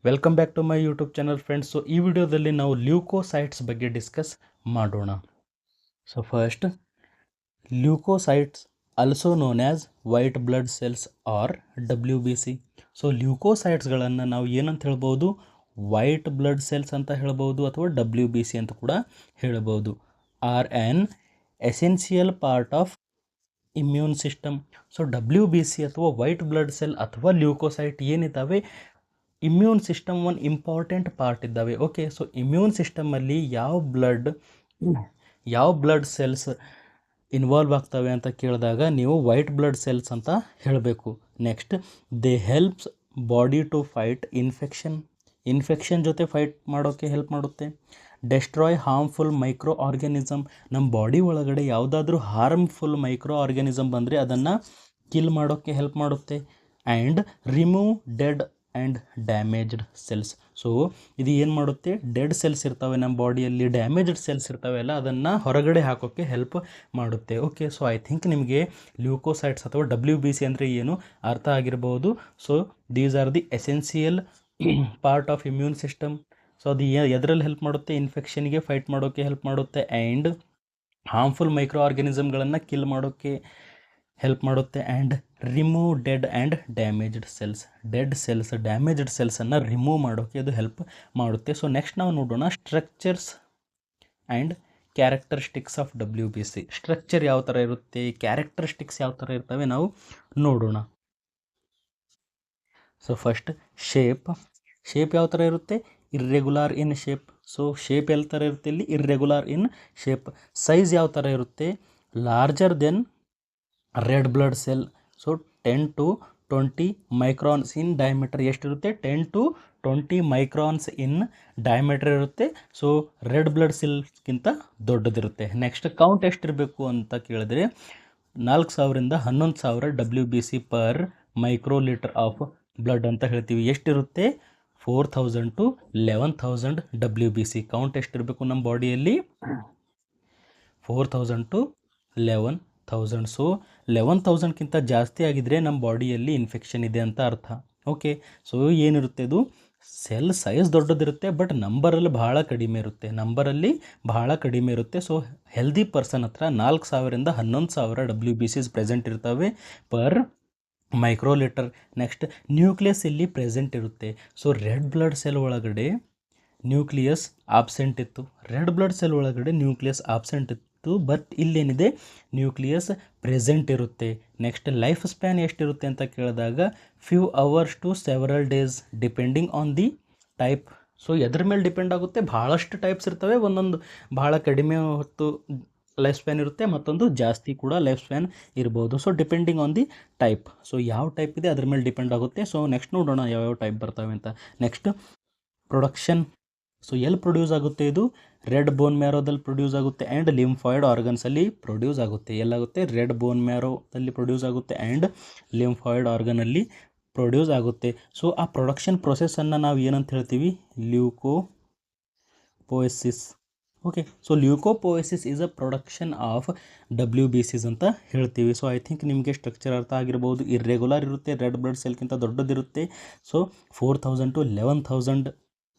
Welcome back to my YouTube channel friends. So ಈ ವಿಡಿಯೋದಲ್ಲಿ ನಾವು ಲ್ಯೂಕೋಸೈಟ್ಸ್ ಬಗ್ಗೆ ಡಿಸ್ಕಸ್ ಮಾಡೋಣ. So first, leucocytes also known as white blood cells or WBC. So ಲ್ಯೂಕೋಸೈಟ್ಸ್ಗಳನ್ನು ನಾವು ಏನಂತ ಹೇಳ್ಬೋದು, ವೈಟ್ ಬ್ಲಡ್ ಸೆಲ್ಸ್ ಅಂತ ಹೇಳ್ಬೋದು ಅಥವಾ WBC ಅಂತ ಕೂಡ ಹೇಳ್ಬೋದು. Are an essential part of immune system. So WBC ಅಥವಾ ವೈಟ್ ಬ್ಲಡ್ ಸೆಲ್ ಅಥವಾ ಲ್ಯೂಕೋಸೈಟ್ ಏನಿದ್ದಾವೆ, ಇಮ್ಯೂನ್ ಸಿಸ್ಟಮ್ ಒಂದು ಇಂಪಾರ್ಟೆಂಟ್ ಪಾರ್ಟ್ ಇದ್ದಾವೆ. ಓಕೆ, ಸೊ ಇಮ್ಯೂನ್ ಸಿಸ್ಟಮಲ್ಲಿ ಯಾವ ಬ್ಲಡ್ ಸೆಲ್ಸ್ ಇನ್ವಾಲ್ವ್ ಆಗ್ತವೆ ಅಂತ ಕೇಳಿದಾಗ ನೀವು ವೈಟ್ ಬ್ಲಡ್ ಸೆಲ್ಸ್ ಅಂತ ಹೇಳಬೇಕು. Next, they helps body to fight infection ಜೊತೆ ಫೈಟ್ ಮಾಡೋಕ್ಕೆ ಹೆಲ್ಪ್ ಮಾಡುತ್ತೆ. Destroy harmful microorganism. ನಮ್ಮ ಬಾಡಿ ಒಳಗಡೆ ಯಾವುದಾದ್ರೂ ಹಾರ್ಮ್ಫುಲ್ ಮೈಕ್ರೋ ಆರ್ಗ್ಯಾನಿಸಮ್ ಬಂದರೆ ಅದನ್ನು ಕಿಲ್ ಮಾಡೋಕ್ಕೆ ಹೆಲ್ಪ್ ಮಾಡುತ್ತೆ. And remove dead and damaged cells. So ಇದು ಏನು ಮಾಡುತ್ತೆ, ಡೆಡ್ ಸೆಲ್ಸ್ ಇರ್ತವೆ ನಮ್ಮ ಬಾಡಿಯಲ್ಲಿ, ಡ್ಯಾಮೇಜ್ಡ್ ಸೆಲ್ಸ್ ಇರ್ತವೆಲ್ಲ ಅದನ್ನು ಹೊರಗಡೆ ಹಾಕೋಕ್ಕೆ ಹೆಲ್ಪ್ ಮಾಡುತ್ತೆ. ಓಕೆ, ಸೊ ಐ ಥಿಂಕ್ ನಿಮಗೆ ಲ್ಯೂಕೋಸೈಟ್ಸ್ ಅಥವಾ WBC ಅಂದರೆ ಏನು ಅರ್ಥ ಆಗಿರ್ಬೋದು. So these are the essential part of immune system. So ಅದು ಎದರಲ್ಲಿ ಹೆಲ್ಪ್ ಮಾಡುತ್ತೆ, ಇನ್ಫೆಕ್ಷನ್ಗೆ ಫೈಟ್ ಮಾಡೋಕ್ಕೆ ಹೆಲ್ಪ್ ಮಾಡುತ್ತೆ. ಆ್ಯಂಡ್ ಹಾರ್ಮ್ಫುಲ್ ಮೈಕ್ರೋ ಆರ್ಗ್ಯಾನಿಸಮ್ಗಳನ್ನು ಕಿಲ್ ಮಾಡೋಕ್ಕೆ ಹೆಲ್ಪ್ ಮಾಡುತ್ತೆ. And remove dead and damaged cells. Damaged ಸೆಲ್ಸನ್ನು ರಿಮೂವ್ ಮಾಡೋಕ್ಕೆ ಅದು ಹೆಲ್ಪ್ ಮಾಡುತ್ತೆ. ಸೊ ನೆಕ್ಸ್ಟ್ ನಾವು ನೋಡೋಣ structures and characteristics of WBC. Structure ಯಾವ ಥರ ಇರುತ್ತೆ, ಕ್ಯಾರೆಕ್ಟರಿಸ್ಟಿಕ್ಸ್ ಯಾವ ಥರ ಇರ್ತವೆ ನಾವು ನೋಡೋಣ. ಸೊ ಫಸ್ಟ್, ಶೇಪ್ ಯಾವ ಥರ ಇರುತ್ತೆ, irregular in shape. So shape ಯಾವ ಥರ ಇರುತ್ತೆ, ಇಲ್ಲಿ ಇರ್ರೆಗ್ಯುಲರ್ ಇನ್ ಶೇಪ್. ಸೈಜ್ ಯಾವ ಥರ ಇರುತ್ತೆ, larger then red blood cell. So 10 to 20 microns in diameter. ಎಷ್ಟಿರುತ್ತೆ, 10 to 20 ಮೈಕ್ರಾನ್ಸ್ ಇನ್ ಡಯಾಮೀಟರ್ ಇರುತ್ತೆ. ಸೊ ರೆಡ್ ಬ್ಲಡ್ ಸೆಲ್ಸ್ಗಿಂತ ದೊಡ್ಡದಿರುತ್ತೆ. ನೆಕ್ಸ್ಟ್, ಕೌಂಟ್ ಎಷ್ಟಿರಬೇಕು ಅಂತ ಕೇಳಿದ್ರೆ 4000ರಿಂದ 11,000 WBC per micro litre of blood ಅಂತ ಹೇಳ್ತೀವಿ. ಎಷ್ಟಿರುತ್ತೆ, 4000 to 11,000 WBC. ಕೌಂಟ್ ಎಷ್ಟಿರಬೇಕು ನಮ್ಮ ಬಾಡಿಯಲ್ಲಿ, 4000 to 11,000. ಸೊ 11,000ಕ್ಕಿಂತ ಜಾಸ್ತಿ ಆಗಿದ್ದರೆ ನಮ್ಮ ಬಾಡಿಯಲ್ಲಿ ಇನ್ಫೆಕ್ಷನ್ ಇದೆ ಅಂತ ಅರ್ಥ. ಓಕೆ, ಸೊ ಏನಿರುತ್ತೆ, ಇದು ಸೆಲ್ ಸೈಜ್ ದೊಡ್ಡದಿರುತ್ತೆ ಬಟ್ ನಂಬರಲ್ಲಿ ಬಹಳ ಕಡಿಮೆ ಇರುತ್ತೆ. ಸೊ ಹೆಲ್ದಿ ಪರ್ಸನ್ ಹತ್ರ 4,000ರಿಂದ 11,000 WBCs ಪ್ರೆಸೆಂಟ್ ಇರ್ತವೆ ಪರ್ ಮೈಕ್ರೋಲೀಟರ್. ನೆಕ್ಸ್ಟ್, ನ್ಯೂಕ್ಲಿಯಸ್ ಇಲ್ಲಿ ಪ್ರೆಸೆಂಟ್ ಇರುತ್ತೆ. ಸೊ ರೆಡ್ ಬ್ಲಡ್ ಸೆಲ್ ಒಳಗಡೆ ನ್ಯೂಕ್ಲಿಯಸ್ ಆಬ್ಸೆಂಟ್ ಇತ್ತು, ಬಟ್ ಇಲ್ಲೇನಿದೆ, ನ್ಯೂಕ್ಲಿಯಸ್ ಪ್ರೆಸೆಂಟ್ ಇರುತ್ತೆ. ನೆಕ್ಸ್ಟ್, ಲೈಫ್ ಸ್ಪ್ಯಾನ್ ಎಷ್ಟಿರುತ್ತೆ ಅಂತ ಕೇಳಿದಾಗ few hours to several days depending on the type. So ಎದ್ರ ಮೇಲೆ ಡಿಪೆಂಡ್ ಆಗುತ್ತೆ, ಭಾಳಷ್ಟು ಟೈಪ್ಸ್ ಇರ್ತವೆ. ಒಂದೊಂದು ಭಾಳ ಕಡಿಮೆ ಹೊತ್ತು ಲೈಫ್ ಸ್ಪ್ಯಾನ್ ಇರುತ್ತೆ, ಮತ್ತೊಂದು ಜಾಸ್ತಿ ಕೂಡ ಲೈಫ್ ಸ್ಪ್ಯಾನ್ ಇರ್ಬೋದು. So depending on the type. So ಯಾವ ಟೈಪ್ ಇದೆ ಅದ್ರ ಮೇಲೆ ಡಿಪೆಂಡ್ ಆಗುತ್ತೆ. ಸೊ ನೆಕ್ಸ್ಟ್ ನೋಡೋಣ ಯಾವ್ಯಾವ ಟೈಪ್ ಬರ್ತವೆ ಅಂತ. Next, production. ಸೊ ಎಲ್ಲಿ ಪ್ರೊಡ್ಯೂಸ್ ಆಗುತ್ತೆ, ಇದು ರೆಡ್ ಬೋನ್ ಮ್ಯಾರೋದಲ್ಲಿ ಪ್ರೊಡ್ಯೂಸ್ ಆಗುತ್ತೆ ಆ್ಯಂಡ್ ಲಿಂಫಾಯ್ಡ್ ಆರ್ಗನ್ಸಲ್ಲಿ ಪ್ರೊಡ್ಯೂಸ್ ಆಗುತ್ತೆ. ಎಲ್ಲಾಗುತ್ತೆ, ರೆಡ್ ಬೋನ್ ಮ್ಯಾರೋದಲ್ಲಿ ಪ್ರೊಡ್ಯೂಸ್ ಆಗುತ್ತೆ ಆ್ಯಂಡ್ ಲಿಂಫಾಯ್ಡ್ ಆರ್ಗನಲ್ಲಿ ಪ್ರೊಡ್ಯೂಸ್ ಆಗುತ್ತೆ. ಸೊ ಆ ಪ್ರೊಡಕ್ಷನ್ ಪ್ರೊಸೆಸನ್ನು ನಾವು ಏನಂತ ಹೇಳ್ತೀವಿ, leucopoiesis. Okay, so leucopoiesis is a production of WBCs ಅಂತ ಹೇಳ್ತೀವಿ. ಸೊ ಐ ಥಿಂಕ್ ನಿಮಗೆ ಸ್ಟ್ರಕ್ಚರ್ ಅರ್ಥ ಆಗಿರ್ಬೋದು. ಇರ್ರೆಗ್ಯುಲರ್ ಇರುತ್ತೆ, ರೆಡ್ ಬ್ಲಡ್ ಸೆಲ್ಗಿಂತ ದೊಡ್ಡದಿರುತ್ತೆ. ಸೊ 4,000 to 11,000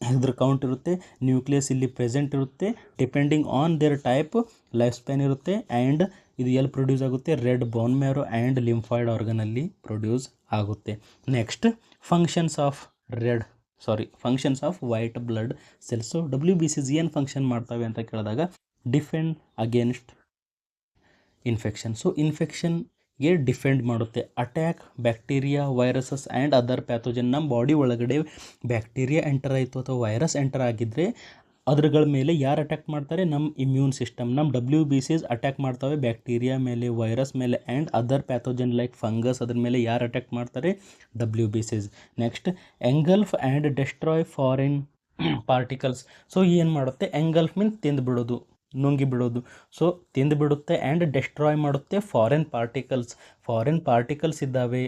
ಇದ್ರ ಕೌಂಟ್ ಇರುತ್ತೆ. ನ್ಯೂಕ್ಲಿಯಸ್ ಇಲ್ಲಿ ಪ್ರೆಸೆಂಟ್ ಇರುತ್ತೆ. Depending on their type life span ಇರುತ್ತೆ. ಆ್ಯಂಡ್ ಇದು ಎಲ್ಲಿ ಪ್ರೊಡ್ಯೂಸ್ ಆಗುತ್ತೆ, red bone marrow and lymphoid ಆರ್ಗನಲ್ಲಿ ಪ್ರೊಡ್ಯೂಸ್ ಆಗುತ್ತೆ. Next, functions of white blood cells. So WBCs ಏನು ಫಂಕ್ಷನ್ ಮಾಡ್ತವೆ ಅಂತ ಕೇಳಿದಾಗ, ಡಿಫೆಂಡ್ ಅಗೇನ್ಸ್ಟ್ ಇನ್ಫೆಕ್ಷನ್. ಸೊ ಇನ್ಫೆಕ್ಷನ್ಗೆ ಡಿಫೆಂಡ್ ಮಾಡುತ್ತೆ. Attack bacteria, viruses and other pathogen. ನಮ್ಮ ಬಾಡಿ ಒಳಗಡೆ ಬ್ಯಾಕ್ಟೀರಿಯಾ ಎಂಟರ್ ಆಯಿತು ಅಥವಾ ವೈರಸ್ ಎಂಟರ್ ಆಗಿದ್ದರೆ ಅದ್ರಗಳ ಮೇಲೆ ಯಾರು ಅಟ್ಯಾಕ್ ಮಾಡ್ತಾರೆ, ನಮ್ಮ ಇಮ್ಯೂನ್ ಸಿಸ್ಟಮ್. ನಮ್ಮ WBCs ಅಟ್ಯಾಕ್ ಮಾಡ್ತವೆ ಬ್ಯಾಕ್ಟೀರಿಯಾ ಮೇಲೆ, ವೈರಸ್ ಮೇಲೆ and other pathogen like fungus. ಅದ್ರ ಮೇಲೆ ಯಾರು ಅಟ್ಯಾಕ್ ಮಾಡ್ತಾರೆ, WBCs. Next, engulf and destroy foreign particles. So ಏನು ಮಾಡುತ್ತೆ, ಎಂಗಲ್ಫ್ ಮೀನ್ಸ್ ತಿಂದುಬಿಡೋದು, ನುಂಗಿ ಬಿಡೋದು. ಸೊ ತಿಂದುಬಿಡುತ್ತೆ ಆ್ಯಂಡ್ ಡೆಸ್ಟ್ರಾಯ್ ಮಾಡುತ್ತೆ ಫಾರಿನ್ ಪಾರ್ಟಿಕಲ್ಸ್ ಇದ್ದಾವೆ,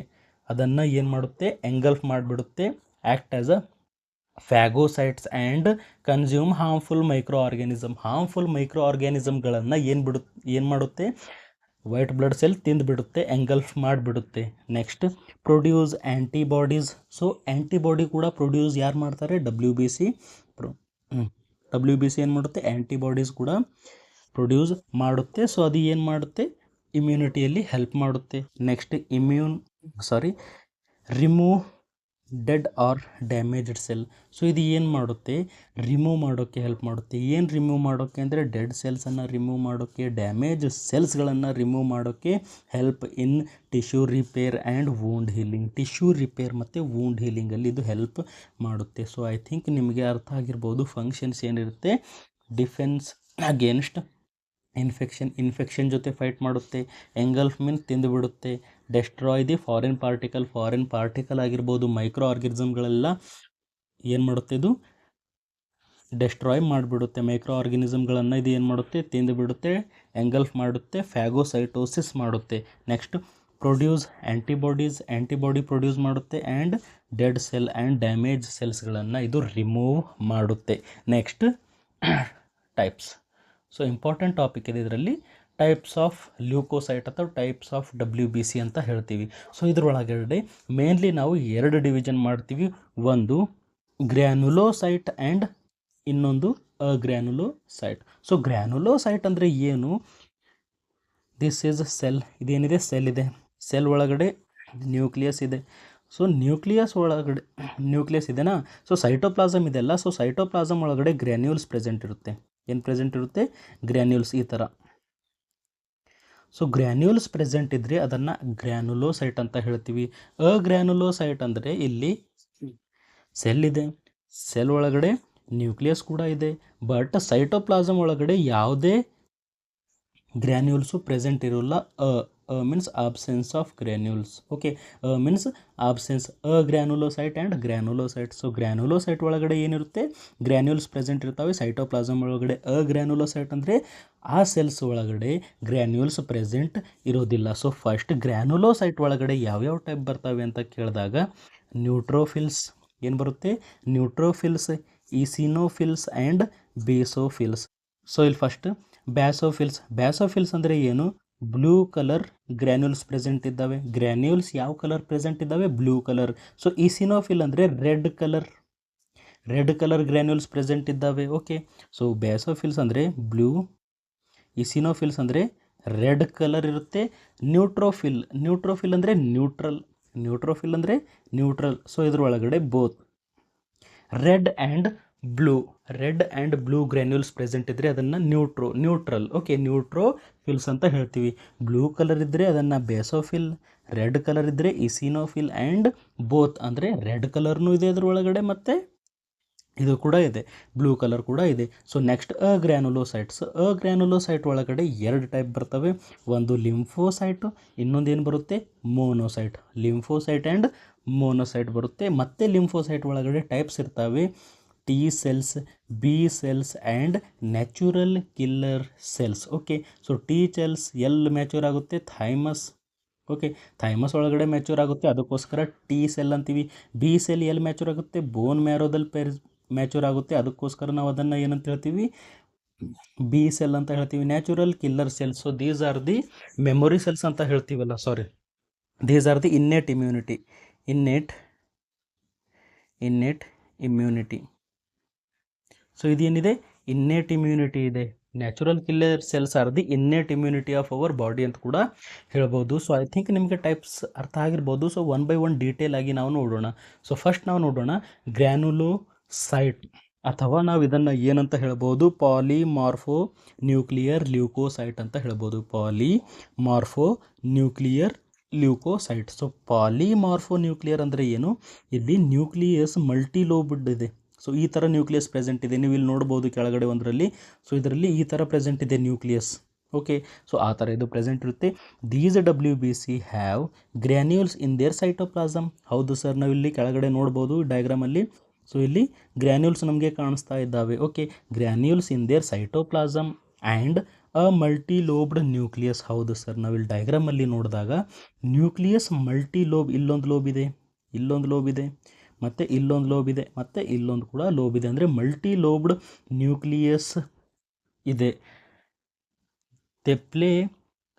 ಅದನ್ನು ಏನು ಮಾಡುತ್ತೆ, ಎಂಗಲ್ಫ್ ಮಾಡಿಬಿಡುತ್ತೆ. Act as a phagocytes and consume harmful micro ಆರ್ಗ್ಯಾನಿಸಮ್ಗಳನ್ನು ಏನು ಮಾಡುತ್ತೆ, ವೈಟ್ ಬ್ಲಡ್ ಸೆಲ್ ತಿಂದುಬಿಡುತ್ತೆ, ಎಂಗಲ್ಫ್ ಮಾಡಿಬಿಡುತ್ತೆ. Next produce antibodies. So antibody ಕೂಡ ಪ್ರೊಡ್ಯೂಸ್ ಯಾರು ಮಾಡ್ತಾರೆ, WBC ಏನು ಮಾಡುತ್ತೆ, ಆ್ಯಂಟಿಬಾಡೀಸ್ ಕೂಡ ಪ್ರೊಡ್ಯೂಸ್ ಮಾಡುತ್ತೆ. ಸೊ ಅದು ಏನು ಮಾಡುತ್ತೆ, ಇಮ್ಯುನಿಟಿಯಲ್ಲಿ ಹೆಲ್ಪ್ ಮಾಡುತ್ತೆ. Next remove dead or damaged cell. So ಇದು ಏನು ಮಾಡುತ್ತೆ, ರಿಮೂವ್ ಮಾಡೋಕ್ಕೆ ಹೆಲ್ಪ್ ಮಾಡುತ್ತೆ. ಏನು ರಿಮೂವ್ ಮಾಡೋಕ್ಕೆ ಅಂದರೆ ಡೆಡ್ ಸೆಲ್ಸನ್ನು ರಿಮೂವ್ ಮಾಡೋಕ್ಕೆ, ಡ್ಯಾಮೇಜ್ ಸೆಲ್ಸ್ಗಳನ್ನು ರಿಮೂವ್ ಮಾಡೋಕ್ಕೆ help in tissue repair and wound healing. Tissue repair ಮತ್ತು ವೂಂಡ್ ಹೀಲಿಂಗಲ್ಲಿ ಇದು ಹೆಲ್ಪ್ ಮಾಡುತ್ತೆ. ಸೊ ಐ ಥಿಂಕ್ ನಿಮಗೆ ಅರ್ಥ ಆಗಿರ್ಬೋದು ಫಂಕ್ಷನ್ಸ್ ಏನಿರುತ್ತೆ. ಡಿಫೆನ್ಸ್ ಅಗೇನ್ಸ್ಟ್ ಇನ್ಫೆಕ್ಷನ್ ಜೊತೆ ಫೈಟ್ ಮಾಡುತ್ತೆ, ಎಂಗಲ್ಫ್ ಮೀನ್ ತಿಂದುಬಿಡುತ್ತೆ, ಡೆಸ್ಟ್ರಾಯ್ ದಿ ಫಾರಿನ್ ಪಾರ್ಟಿಕಲ್ ಆಗಿರ್ಬೋದು, ಮೈಕ್ರೋ ಆರ್ಗನಿಸಮ್ಗಳೆಲ್ಲ ಏನು ಮಾಡುತ್ತೆ, ಇದು ಡೆಸ್ಟ್ರಾಯ್ ಮಾಡಿಬಿಡುತ್ತೆ. ಮೈಕ್ರೋ ಆರ್ಗನಿಸಮ್ಗಳನ್ನು ಇದು ಏನು ಮಾಡುತ್ತೆ, ತಿಂದುಬಿಡುತ್ತೆ, ಎಂಗಲ್ಫ್ ಮಾಡುತ್ತೆ, ಫ್ಯಾಗೋಸೈಟೋಸಿಸ್ ಮಾಡುತ್ತೆ. ನೆಕ್ಸ್ಟ್ ಪ್ರೊಡ್ಯೂಸ್ ಆ್ಯಂಟಿಬಾಡಿ ಪ್ರೊಡ್ಯೂಸ್ ಮಾಡುತ್ತೆ, and dead cell and damage ಸೆಲ್ಸ್ಗಳನ್ನು ಇದು ರಿಮೂವ್ ಮಾಡುತ್ತೆ. Next types. So important topic ಇದೆ ಇದರಲ್ಲಿ. ಟೈಪ್ಸ್ ಆಫ್ ಲ್ಯೂಕೋಸೈಟ್ ಅಥವಾ ಟೈಪ್ಸ್ ಆಫ್ WBC ಅಂತ ಹೇಳ್ತೀವಿ. ಸೊ ಇದರೊಳಗಡೆ ಮೇನ್ಲಿ ನಾವು 2 ಡಿವಿಷನ್ ಮಾಡ್ತೀವಿ. ಒಂದು ಗ್ರ್ಯಾನುಲೋಸೈಟ್ ಆ್ಯಂಡ್ ಇನ್ನೊಂದು ಅಗ್ರ್ಯಾನುಲೋಸೈಟ್. ಸೊ ಗ್ರ್ಯಾನುಲೋಸೈಟ್ ಅಂದರೆ ಏನು, ದಿಸ್ ಈಸ್ ಸೆಲ್. ಇದೇನಿದೆ, ಸೆಲ್ ಇದೆ, ಸೆಲ್ ಒಳಗಡೆ ನ್ಯೂಕ್ಲಿಯಸ್ ಇದೆ. ಸೊ ನ್ಯೂಕ್ಲಿಯಸ್ ಇದೆನಾ. ಸೊ ಸೈಟೋಪ್ಲಾಸಮ್ ಇದೆಲ್ಲ. ಸೊ ಸೈಟೋಪ್ಲಾಸಮ್ ಒಳಗಡೆ ಗ್ರ್ಯಾನ್ಯೂಲ್ಸ್ ಪ್ರೆಸೆಂಟ್ ಇರುತ್ತೆ. ಏನು ಪ್ರೆಸೆಂಟ್ ಇರುತ್ತೆ, ಗ್ರ್ಯಾನ್ಯೂಲ್ಸ್ ಈ ಥರ. ಸೊ ಗ್ರ್ಯಾನ್ಯೂಲ್ಸ್ ಪ್ರೆಸೆಂಟ್ ಇದ್ದರೆ ಅದನ್ನು ಗ್ರ್ಯಾನುಲೋಸೈಟ್ ಅಂತ ಹೇಳ್ತೀವಿ. ಅಗ್ರ್ಯಾನುಲೋಸೈಟ್ ಅಂದರೆ ಇಲ್ಲಿ ಸೆಲ್ ಇದೆ, ಸೆಲ್ ಒಳಗಡೆ ನ್ಯೂಕ್ಲಿಯಸ್ ಕೂಡ ಇದೆ, ಬಟ್ ಸೈಟೋಪ್ಲಾಸಮ್ ಒಳಗಡೆ ಯಾವುದೇ ಗ್ರ್ಯಾನ್ಯೂಲ್ಸು ಪ್ರೆಸೆಂಟ್ ಇರೋಲ್ಲ. Means absence of granules. Okay, means absence. Granulocyte and granulocyte. So granulocyte ಒಳಗಡೆ ಏನಿರುತ್ತೆ, ಗ್ರ್ಯಾನ್ಯೂಲ್ಸ್ ಪ್ರೆಸೆಂಟ್ ಇರ್ತವೆ. ಸೈಟೋಪ್ಲಾಸಮ್ ಒಳಗಡೆ ಗ್ರ್ಯಾನುಲೋಸೈಟ್ ಅಂದರೆ ಆ ಸೆಲ್ಸ್ ಒಳಗಡೆ ಗ್ರ್ಯಾನ್ಯೂಲ್ಸ್ ಪ್ರೆಸೆಂಟ್ ಇರೋದಿಲ್ಲ. ಸೊ ಫಸ್ಟ್ ಗ್ರ್ಯಾನುಲೋಸೈಟ್ ಒಳಗಡೆ ಯಾವ್ಯಾವ ಟೈಪ್ ಬರ್ತವೆ ಅಂತ ಕೇಳಿದಾಗ ನ್ಯೂಟ್ರೋಫಿಲ್ಸ್ ಏನು ಬರುತ್ತೆ, neutrophils, eosinophils and basophils. So ಇಲ್ಲಿ ಫಸ್ಟ್ ಬ್ಯಾಸೋಫಿಲ್ಸ್ ಅಂದರೆ ಏನು, ಬ್ಲೂ ಕಲರ್ ಗ್ರ್ಯಾನ್ಯೂಲ್ಸ್ ಪ್ರೆಸೆಂಟ್ ಇದ್ದಾವೆ. ಗ್ರ್ಯಾನ್ಯೂಲ್ಸ್ ಯಾವ ಕಲರ್ ಪ್ರೆಸೆಂಟ್ ಇದ್ದಾವೆ, ಬ್ಲೂ ಕಲರ್. ಸೊ ಈಸಿನೋಫಿಲ್ ಅಂದರೆ ರೆಡ್ ಕಲರ್ ಗ್ರ್ಯಾನ್ಯೂಲ್ಸ್ ಪ್ರೆಸೆಂಟ್ ಇದ್ದಾವೆ. ಓಕೆ, ಸೊ ಬ್ಯಾಸೋಫಿಲ್ಸ್ ಅಂದರೆ ಬ್ಲೂ, ಈಸಿನೋಫಿಲ್ಸ್ ಅಂದರೆ ರೆಡ್ ಕಲರ್ ಇರುತ್ತೆ. ನ್ಯೂಟ್ರೋಫಿಲ್ ಅಂದರೆ ನ್ಯೂಟ್ರಲ್. ಸೊ ಇದ್ರೊಳಗಡೆ both red and blue granules present ಇದ್ದರೆ ಅದನ್ನು ನ್ಯೂಟ್ರಲ್. ಓಕೆ, ನ್ಯೂಟ್ರೋಫಿಲ್ಸ್ ಅಂತ ಹೇಳ್ತೀವಿ. ಬ್ಲೂ ಕಲರ್ ಇದ್ದರೆ ಅದನ್ನು ಬೇಸೋಫಿಲ್, ರೆಡ್ ಕಲರ್ ಇದ್ದರೆ ಇಸಿನೋಫಿಲ್ ಆ್ಯಂಡ್ ಬೋತ್ ಅಂದರೆ ರೆಡ್ ಕಲರ್ನೂ ಇದೆ ಅದರೊಳಗಡೆ ಮತ್ತು ಇದು ಕೂಡ ಇದೆ, ಬ್ಲೂ ಕಲರ್ ಕೂಡ ಇದೆ. ಸೊ ನೆಕ್ಸ್ಟ್ ಅಗ್ರ್ಯಾನುಲೋಸೈಟ್ ಒಳಗಡೆ 2 ಟೈಪ್ ಬರ್ತವೆ. ಒಂದು ಲಿಂಫೋಸೈಟು, ಇನ್ನೊಂದು ಏನು ಬರುತ್ತೆ, ಮೋನೋಸೈಟ್. ಲಿಂಫೋಸೈಟ್ ಆ್ಯಂಡ್ ಮೋನೋಸೈಟ್ ಬರುತ್ತೆ. ಮತ್ತು ಲಿಂಫೋಸೈಟ್ ಒಳಗಡೆ ಟೈಪ್ಸ್ ಇರ್ತವೆ, T cells, B cells and natural killer cells. Okay, so T cells ಎಲ್ಲಿ ಮ್ಯಾಚೂರ್ ಆಗುತ್ತೆ, ಥೈಮಸ್ ಒಳಗಡೆ ಮ್ಯಾಚೂರ್ ಆಗುತ್ತೆ, ಅದಕ್ಕೋಸ್ಕರ T ಸೆಲ್ ಅಂತೀವಿ. B ಸೆಲ್ ಎಲ್ಲಿ ಮ್ಯಾಚೂರ್ ಆಗುತ್ತೆ, ಬೋನ್ ಮ್ಯಾರೋದಲ್ಲಿ ಮ್ಯಾಚೂರ್ ಆಗುತ್ತೆ, ಅದಕ್ಕೋಸ್ಕರ ನಾವು ಅದನ್ನು ಏನಂತ ಹೇಳ್ತೀವಿ, B ಸೆಲ್ ಅಂತ ಹೇಳ್ತೀವಿ. Natural killer cells. So these are the memory cells ಅಂತ ಹೇಳ್ತೀವಲ್ಲ, these are the innate immunity. So ಇದೇನಿದೆ, ಇನ್ನೇಟ್ ಇಮ್ಯುನಿಟಿ ಇದೆ. Natural killer cells are the innate immunity of our body ಅಂತ ಕೂಡ ಹೇಳ್ಬೋದು. ಸೊ ಐ ಥಿಂಕ್ ನಿಮಗೆ ಟೈಪ್ಸ್ ಅರ್ಥ ಆಗಿರ್ಬೋದು. ಸೊ 1 by 1 ಡೀಟೇಲ್ ಆಗಿ ನಾವು ನೋಡೋಣ. ಸೊ ಫಸ್ಟ್ ನಾವು ನೋಡೋಣ ಗ್ರ್ಯಾನುಲೋಸೈಟ್, ಅಥವಾ ನಾವು ಇದನ್ನು ಏನಂತ ಹೇಳ್ಬೋದು, ಪಾಲಿಮಾರ್ಫೋ ನ್ಯೂಕ್ಲಿಯರ್ ಲ್ಯೂಕೋಸೈಟ್ ಅಂತ ಹೇಳ್ಬೋದು. ಪಾಲಿಮಾರ್ಫೋ ನ್ಯೂಕ್ಲಿಯರ್ ಲ್ಯೂಕೋಸೈಟ್. ಸೊ ಪಾಲಿಮಾರ್ಫೋ ನ್ಯೂಕ್ಲಿಯರ್ ಅಂದರೆ ಏನು, ಇಲ್ಲಿ ನ್ಯೂಕ್ಲಿಯಸ್ ಮಲ್ಟಿಲೋಬ್ಡ್ ಇದೆ. ಸೊ ಈ ಥರ ನ್ಯೂಕ್ಲಿಯಸ್ ಪ್ರೆಸೆಂಟ್ ಇದೆ, ನೀವು ಇಲ್ಲಿ ನೋಡ್ಬೋದು ಕೆಳಗಡೆ ಒಂದರಲ್ಲಿ. ಸೊ ಇದರಲ್ಲಿ ಈ ಥರ ಪ್ರೆಸೆಂಟ್ ಇದೆ ನ್ಯೂಕ್ಲಿಯಸ್. ಓಕೆ, ಸೊ ಆ ಥರ ಇದು ಪ್ರೆಸೆಂಟ್ ಇರುತ್ತೆ. These WBC have granules in their cytoplasm. ಹೌದು ಸರ್, ನಾವು ಇಲ್ಲಿ ಕೆಳಗಡೆ ನೋಡ್ಬೋದು ಡಯಾಗ್ರಾಮಲ್ಲಿ. ಸೊ ಇಲ್ಲಿ ಗ್ರ್ಯಾನ್ಯೂಲ್ಸ್ ನಮಗೆ ಕಾಣಿಸ್ತಾ ಇದ್ದಾವೆ. Okay, granules in their cytoplasm and a multilobed nucleus. ಹೌದು ಸರ್, ನಾವಿಲ್ಲಿ ಡಯಾಗ್ರಾಮಲ್ಲಿ ನೋಡಿದಾಗ ನ್ಯೂಕ್ಲಿಯಸ್ ಮಲ್ಟಿಲೋಬ್, ಇಲ್ಲೊಂದು ಲೋಬ್ ಇದೆ, ಮತ್ತು ಇಲ್ಲೊಂದು ಲೋಬ್ ಇದೆ, ಮತ್ತು ಇಲ್ಲೊಂದು ಕೂಡ ಲೋಬ್ ಇದೆ. ಅಂದರೆ ಮಲ್ಟಿ ಲೋಬ್ಡ್ ನ್ಯೂಕ್ಲಿಯಸ್ ಇದೆ. They play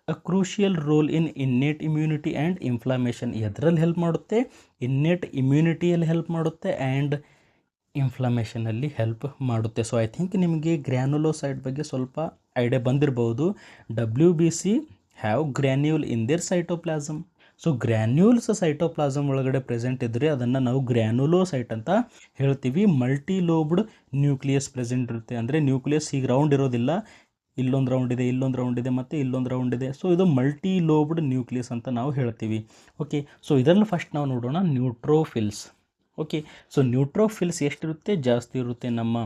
a crucial role in innate immunity and inflammation. ಎದರಲ್ಲಿ ಹೆಲ್ಪ್ ಮಾಡುತ್ತೆ? ಇನ್ನೇಟ್ ಇಮ್ಯುನಿಟಿಯಲ್ಲಿ ಹೆಲ್ಪ್ ಮಾಡುತ್ತೆ ಆ್ಯಂಡ್ ಇನ್ಫ್ಲಮೇಷನಲ್ಲಿ ಹೆಲ್ಪ್ ಮಾಡುತ್ತೆ. ಸೊ ಐ ಥಿಂಕ್ ನಿಮಗೆ ಗ್ರ್ಯಾನುಲೋಸೈಡ್ ಬಗ್ಗೆ ಸ್ವಲ್ಪ ಐಡಿಯಾ ಬಂದಿರಬಹುದು. WBC have granule in their cytoplasm. So granules cytoplasm ಒಳಗಡೆ ಪ್ರೆಸೆಂಟ್ ಇದ್ದರೆ ಅದನ್ನು ನಾವು ಗ್ರ್ಯಾನುಲೋಸೈಟ್ ಅಂತ ಹೇಳ್ತೀವಿ. ಮಲ್ಟಿ ಲೋಬ್ಡ್ ನ್ಯೂಕ್ಲಿಯಸ್ ಪ್ರೆಸೆಂಟ್ ಇರುತ್ತೆ. ಅಂದರೆ ನ್ಯೂಕ್ಲಿಯಸ್ ಈಗ ರೌಂಡ್ ಇರೋದಿಲ್ಲ, ಇಲ್ಲೊಂದು ರೌಂಡ್ ಇದೆ, ಇಲ್ಲೊಂದು ರೌಂಡ್ ಇದೆ, ಮತ್ತು ಇಲ್ಲೊಂದು ರೌಂಡ್ ಇದೆ. ಸೊ ಇದು ಮಲ್ಟಿ ಲೋಬ್ಡ್ ನ್ಯೂಕ್ಲಿಯಸ್ ಅಂತ ನಾವು ಹೇಳ್ತೀವಿ. ಓಕೆ, ಸೊ ಇದರಲ್ಲಿ ಫಸ್ಟ್ ನಾವು ನೋಡೋಣ ನ್ಯೂಟ್ರೋಫಿಲ್ಸ್. ಓಕೆ, ಸೊ ನ್ಯೂಟ್ರೋಫಿಲ್ಸ್ ಎಷ್ಟಿರುತ್ತೆ? ಜಾಸ್ತಿ ಇರುತ್ತೆ. ನಮ್ಮ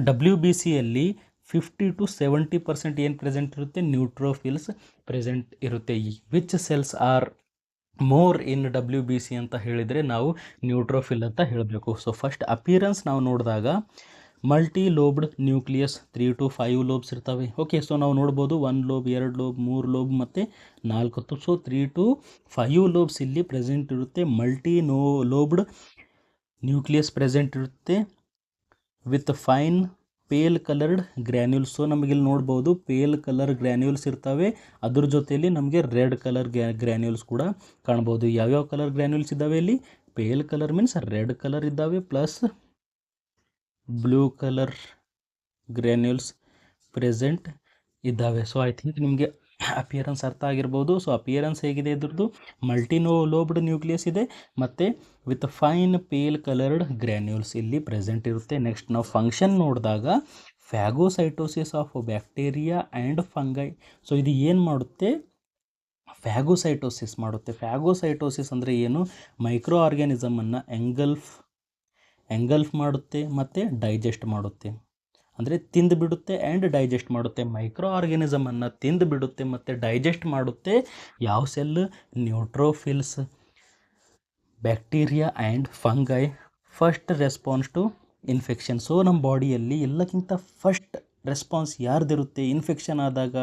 WBCಯಲ್ಲಿ 50 to 70% ಏನು ಪ್ರೆಸೆಂಟ್ ಇರುತ್ತೆ? ನ್ಯೂಟ್ರೋಫಿಲ್ಸ್ ಪ್ರೆಸೆಂಟ್ ಇರುತ್ತೆ. Which cells R more in WBC ಅಂತ ಹೇಳಿದರೆ ನಾವು ನ್ಯೂಟ್ರೋಫಿಲ್ ಅಂತ ಹೇಳಬೇಕು. ಸೊ ಫಸ್ಟ್ ಅಪಿಯರೆನ್ಸ್ ನಾವು ನೋಡಿದಾಗ multi lobed nucleus 3 to 5 lobes ಇರ್ತವೆ. ಓಕೆ, ಸೊ ನಾವು ನೋಡ್ಬೋದು 1 ಲೋಬ್, 2 ಲೋಬ್, 3 ಲೋಬ್ ಮತ್ತು 4. ಸೊ 3 to 5 ಲೋಬ್ಸ್ ಇಲ್ಲಿ ಪ್ರೆಸೆಂಟ್ ಇರುತ್ತೆ. ಮಲ್ಟಿ ಲೋಬ್ಡ್ ನ್ಯೂಕ್ಲಿಯಸ್ ಪ್ರೆಸೆಂಟ್ ಇರುತ್ತೆ with fine pale coloured granules. So ನಮಗಿಲ್ಲಿ ನೋಡ್ಬೋದು ಪೇಲ್ ಕಲರ್ ಗ್ರ್ಯಾನ್ಯೂಲ್ಸ್ ಇರ್ತವೆ. ಅದ್ರ ಜೊತೆಯಲ್ಲಿ ನಮಗೆ ರೆಡ್ ಕಲರ್ ಗ್ರ್ಯಾನ್ಯೂಲ್ಸ್ ಕೂಡ ಕಾಣ್ಬೋದು. ಯಾವ್ಯಾವ ಕಲರ್ ಗ್ರ್ಯಾನ್ಯೂಲ್ಸ್ ಇದ್ದಾವೆ ಇಲ್ಲಿ? Pale colour means red colour ಇದ್ದಾವೆ, plus blue colour granules present ಇದ್ದಾವೆ. ಸೊ ಐ ಥಿಂಕ್ ನಿಮಗೆ ಅಪಿಯರೆನ್ಸ್ ಅರ್ಥ ಆಗಿರ್ಬೋದು. ಸೊ ಅಪಿಯರೆನ್ಸ್ ಹೇಗಿದೆ ಇದ್ರದ್ದು? ಲೋಬ್ಡ್ ನ್ಯೂಕ್ಲಿಯಸ್ ಇದೆ ಮತ್ತು with fine pale coloured granules ಇಲ್ಲಿ ಪ್ರೆಸೆಂಟ್ ಇರುತ್ತೆ. ನೆಕ್ಸ್ಟ್ ನಾವು ಫಂಕ್ಷನ್ ನೋಡಿದಾಗ phagocytosis of bacteria and fungi. So ಇದು ಏನು ಮಾಡುತ್ತೆ? ಫ್ಯಾಗೋಸೈಟೋಸಿಸ್ ಮಾಡುತ್ತೆ. ಫ್ಯಾಗೋಸೈಟೋಸಿಸ್ ಅಂದರೆ ಏನು? ಮೈಕ್ರೋ ಆರ್ಗ್ಯಾನಿಸಮನ್ನು ಎಂಗಲ್ಫ್ ಮಾಡುತ್ತೆ ಮತ್ತು ಡೈಜೆಸ್ಟ್ ಮಾಡುತ್ತೆ. ಅಂದರೆ ತಿಂದು ಬಿಡುತ್ತೆ ಆ್ಯಂಡ್ ಡೈಜೆಸ್ಟ್ ಮಾಡುತ್ತೆ. ಮೈಕ್ರೋ ಆರ್ಗ್ಯಾನಿಸಮನ್ನು ತಿಂದು ಬಿಡುತ್ತೆ ಮತ್ತು ಡೈಜೆಸ್ಟ್ ಮಾಡುತ್ತೆ. ಯಾವ cell? Neutrophils, bacteria and fungi. First response to infection. So ನಮ್ಮ ಬಾಡಿಯಲ್ಲಿ ಎಲ್ಲಕ್ಕಿಂತ ಫಸ್ಟ್ ರೆಸ್ಪಾನ್ಸ್ ಯಾರ್ದಿರುತ್ತೆ ಇನ್ಫೆಕ್ಷನ್ ಆದಾಗ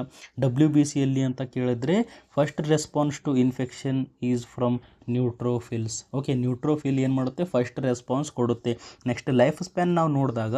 WBCಯಲ್ಲಿ ಅಂತ ಕೇಳಿದ್ರೆ? First response to infection is from neutrophils. Okay, neutrophil ಏನು ಮಾಡುತ್ತೆ? ಫಸ್ಟ್ ರೆಸ್ಪಾನ್ಸ್ ಕೊಡುತ್ತೆ. ನೆಕ್ಸ್ಟ್ ಲೈಫ್ ಸ್ಪ್ಯಾನ್ ನಾವು ನೋಡಿದಾಗ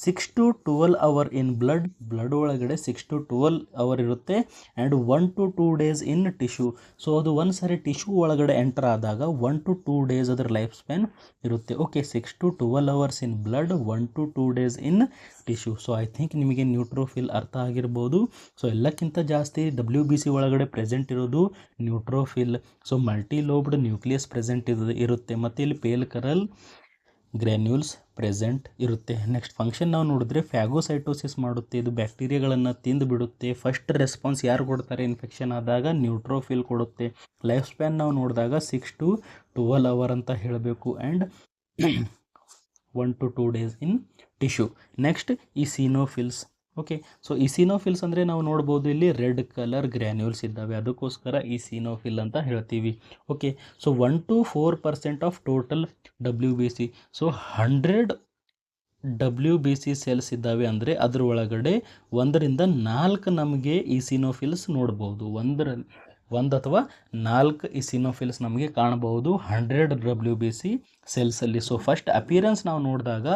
6 to 12 hour ಇನ್ ಬ್ಲಡ್ ಒಳಗಡೆ 6 to 12 hour ಇರುತ್ತೆ. And 1 to 2 days in tissue. So ಅದು ಒಂದು ಸಾರಿ ಟಿಶ್ಯೂ ಒಳಗಡೆ ಎಂಟರ್ ಆದಾಗ 1 to 2 days ಅದರ ಲೈಫ್ ಸ್ಪ್ಯಾನ್ ಇರುತ್ತೆ. Okay, 6 to 12 hours in blood, 1 to 2 days in tissue. So I think ನಿಮಗೆ ನ್ಯೂಟ್ರೋಫಿಲ್ ಅರ್ಥ ಆಗಿರ್ಬೋದು. ಸೊ ಎಲ್ಲಕ್ಕಿಂತ ಜಾಸ್ತಿ WBC ಒಳಗಡೆ ಪ್ರೆಸೆಂಟ್ ಇರೋದು neutrophil. So multi lobed nucleus present ಇರುತ್ತೆ ಮತ್ತು ಇಲ್ಲಿ ಪೇಲ್ ಕಲರ್ ಗ್ರ್ಯಾನ್ಯೂಲ್ಸ್ ಪ್ರೆಸೆಂಟ್ ಇರುತ್ತೆ. ನೆಕ್ಸ್ಟ್ ಫಂಕ್ಷನ್ ನಾವು ನೋಡಿದ್ರೆ ಫ್ಯಾಗೋಸೈಟೋಸಿಸ್ ಮಾಡುತ್ತೆ. ಇದು ಬ್ಯಾಕ್ಟೀರಿಯಾಗಳನ್ನು ತಿಂದು ಬಿಡುತ್ತೆ. ಫಸ್ಟ್ ರೆಸ್ಪಾನ್ಸ್ ಯಾರು ಕೊಡ್ತಾರೆ ಇನ್ಫೆಕ್ಷನ್ ಆದಾಗ? ನ್ಯೂಟ್ರೋಫಿಲ್ ಕೊಡುತ್ತೆ. ಲೈಫ್ ಸ್ಪ್ಯಾನ್ ನಾವು ನೋಡಿದಾಗ 6 to 12 hour ಅಂತ ಹೇಳಬೇಕು. And 1 to 2 days in tissue. Next eosinophils. Okay, so eosinophils ಅಂದರೆ ನಾವು ನೋಡ್ಬೋದು ಇಲ್ಲಿ ರೆಡ್ ಕಲರ್ ಗ್ರ್ಯಾನ್ಯೂಲ್ಸ್ ಇದ್ದಾವೆ, ಅದಕ್ಕೋಸ್ಕರ ಈಸಿನೋಫಿಲ್ ಅಂತ ಹೇಳ್ತೀವಿ. Okay, so 1 to 4% of total WBC. So 100 WBC cells ಇದ್ದಾವೆ ಅಂದರೆ ಅದ್ರ ಒಳಗಡೆ 1 to 4 ನಮಗೆ ಈಸಿನೋಫಿಲ್ಸ್ ನೋಡ್ಬೋದು. 1 ಅಥವಾ 4 ಈಸಿನೋಫಿಲ್ಸ್ ನಮಗೆ ಕಾಣಬಹುದು 100 WBC ಸೆಲ್ಸಲ್ಲಿ. ಸೊ ಫಸ್ಟ್ ಅಪಿಯರೆನ್ಸ್ ನಾವು ನೋಡಿದಾಗ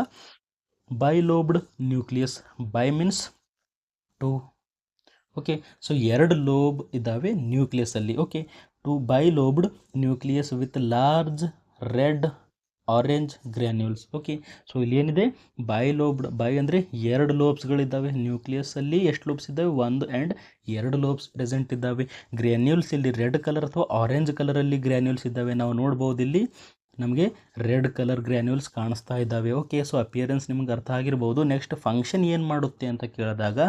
bilobed nucleus. Bi means 2. Okay, so 2 lobe ಇದ್ದಾವೆ ನ್ಯೂಕ್ಲಿಯಸಲ್ಲಿ. Okay, 2 bilobed nucleus with large red orange granules. Okay, so ಇಲ್ಲಿ ಏನಿದೆ? ಬೈಲೋಬ್ಡ್. ಬೈ ಅಂದರೆ 2 ಲೋಬ್ಸ್ಗಳಿದ್ದಾವೆ ನ್ಯೂಕ್ಲಿಯಸಲ್ಲಿ. ಎಷ್ಟು ಲೋಬ್ಸ್ ಇದ್ದಾವೆ? 1 and 2 ಲೋಬ್ಸ್ ಪ್ರೆಸೆಂಟ್ ಇದ್ದಾವೆ. ಗ್ರ್ಯಾನ್ಯೂಲ್ಸ್ ಇಲ್ಲಿ ರೆಡ್ ಕಲರ್ ಅಥವಾ ಆರೆಂಜ್ ಕಲರಲ್ಲಿ ಗ್ರ್ಯಾನ್ಯೂಲ್ಸ್ ಇದ್ದಾವೆ. ನಾವು ನೋಡ್ಬೋದು ಇಲ್ಲಿ ನಮಗೆ ರೆಡ್ ಕಲರ್ ಗ್ರ್ಯಾನ್ಯೂಲ್ಸ್ ಕಾಣಿಸ್ತಾ ಇದ್ದಾವೆ. ಓಕೆ, ಸೊ ಅಪಿಯರೆನ್ಸ್ ನಿಮ್ಗೆ ಅರ್ಥ ಆಗಿರ್ಬೋದು. ನೆಕ್ಸ್ಟ್ ಫಂಕ್ಷನ್ ಏನು ಮಾಡುತ್ತೆ ಅಂತ ಕೇಳಿದಾಗ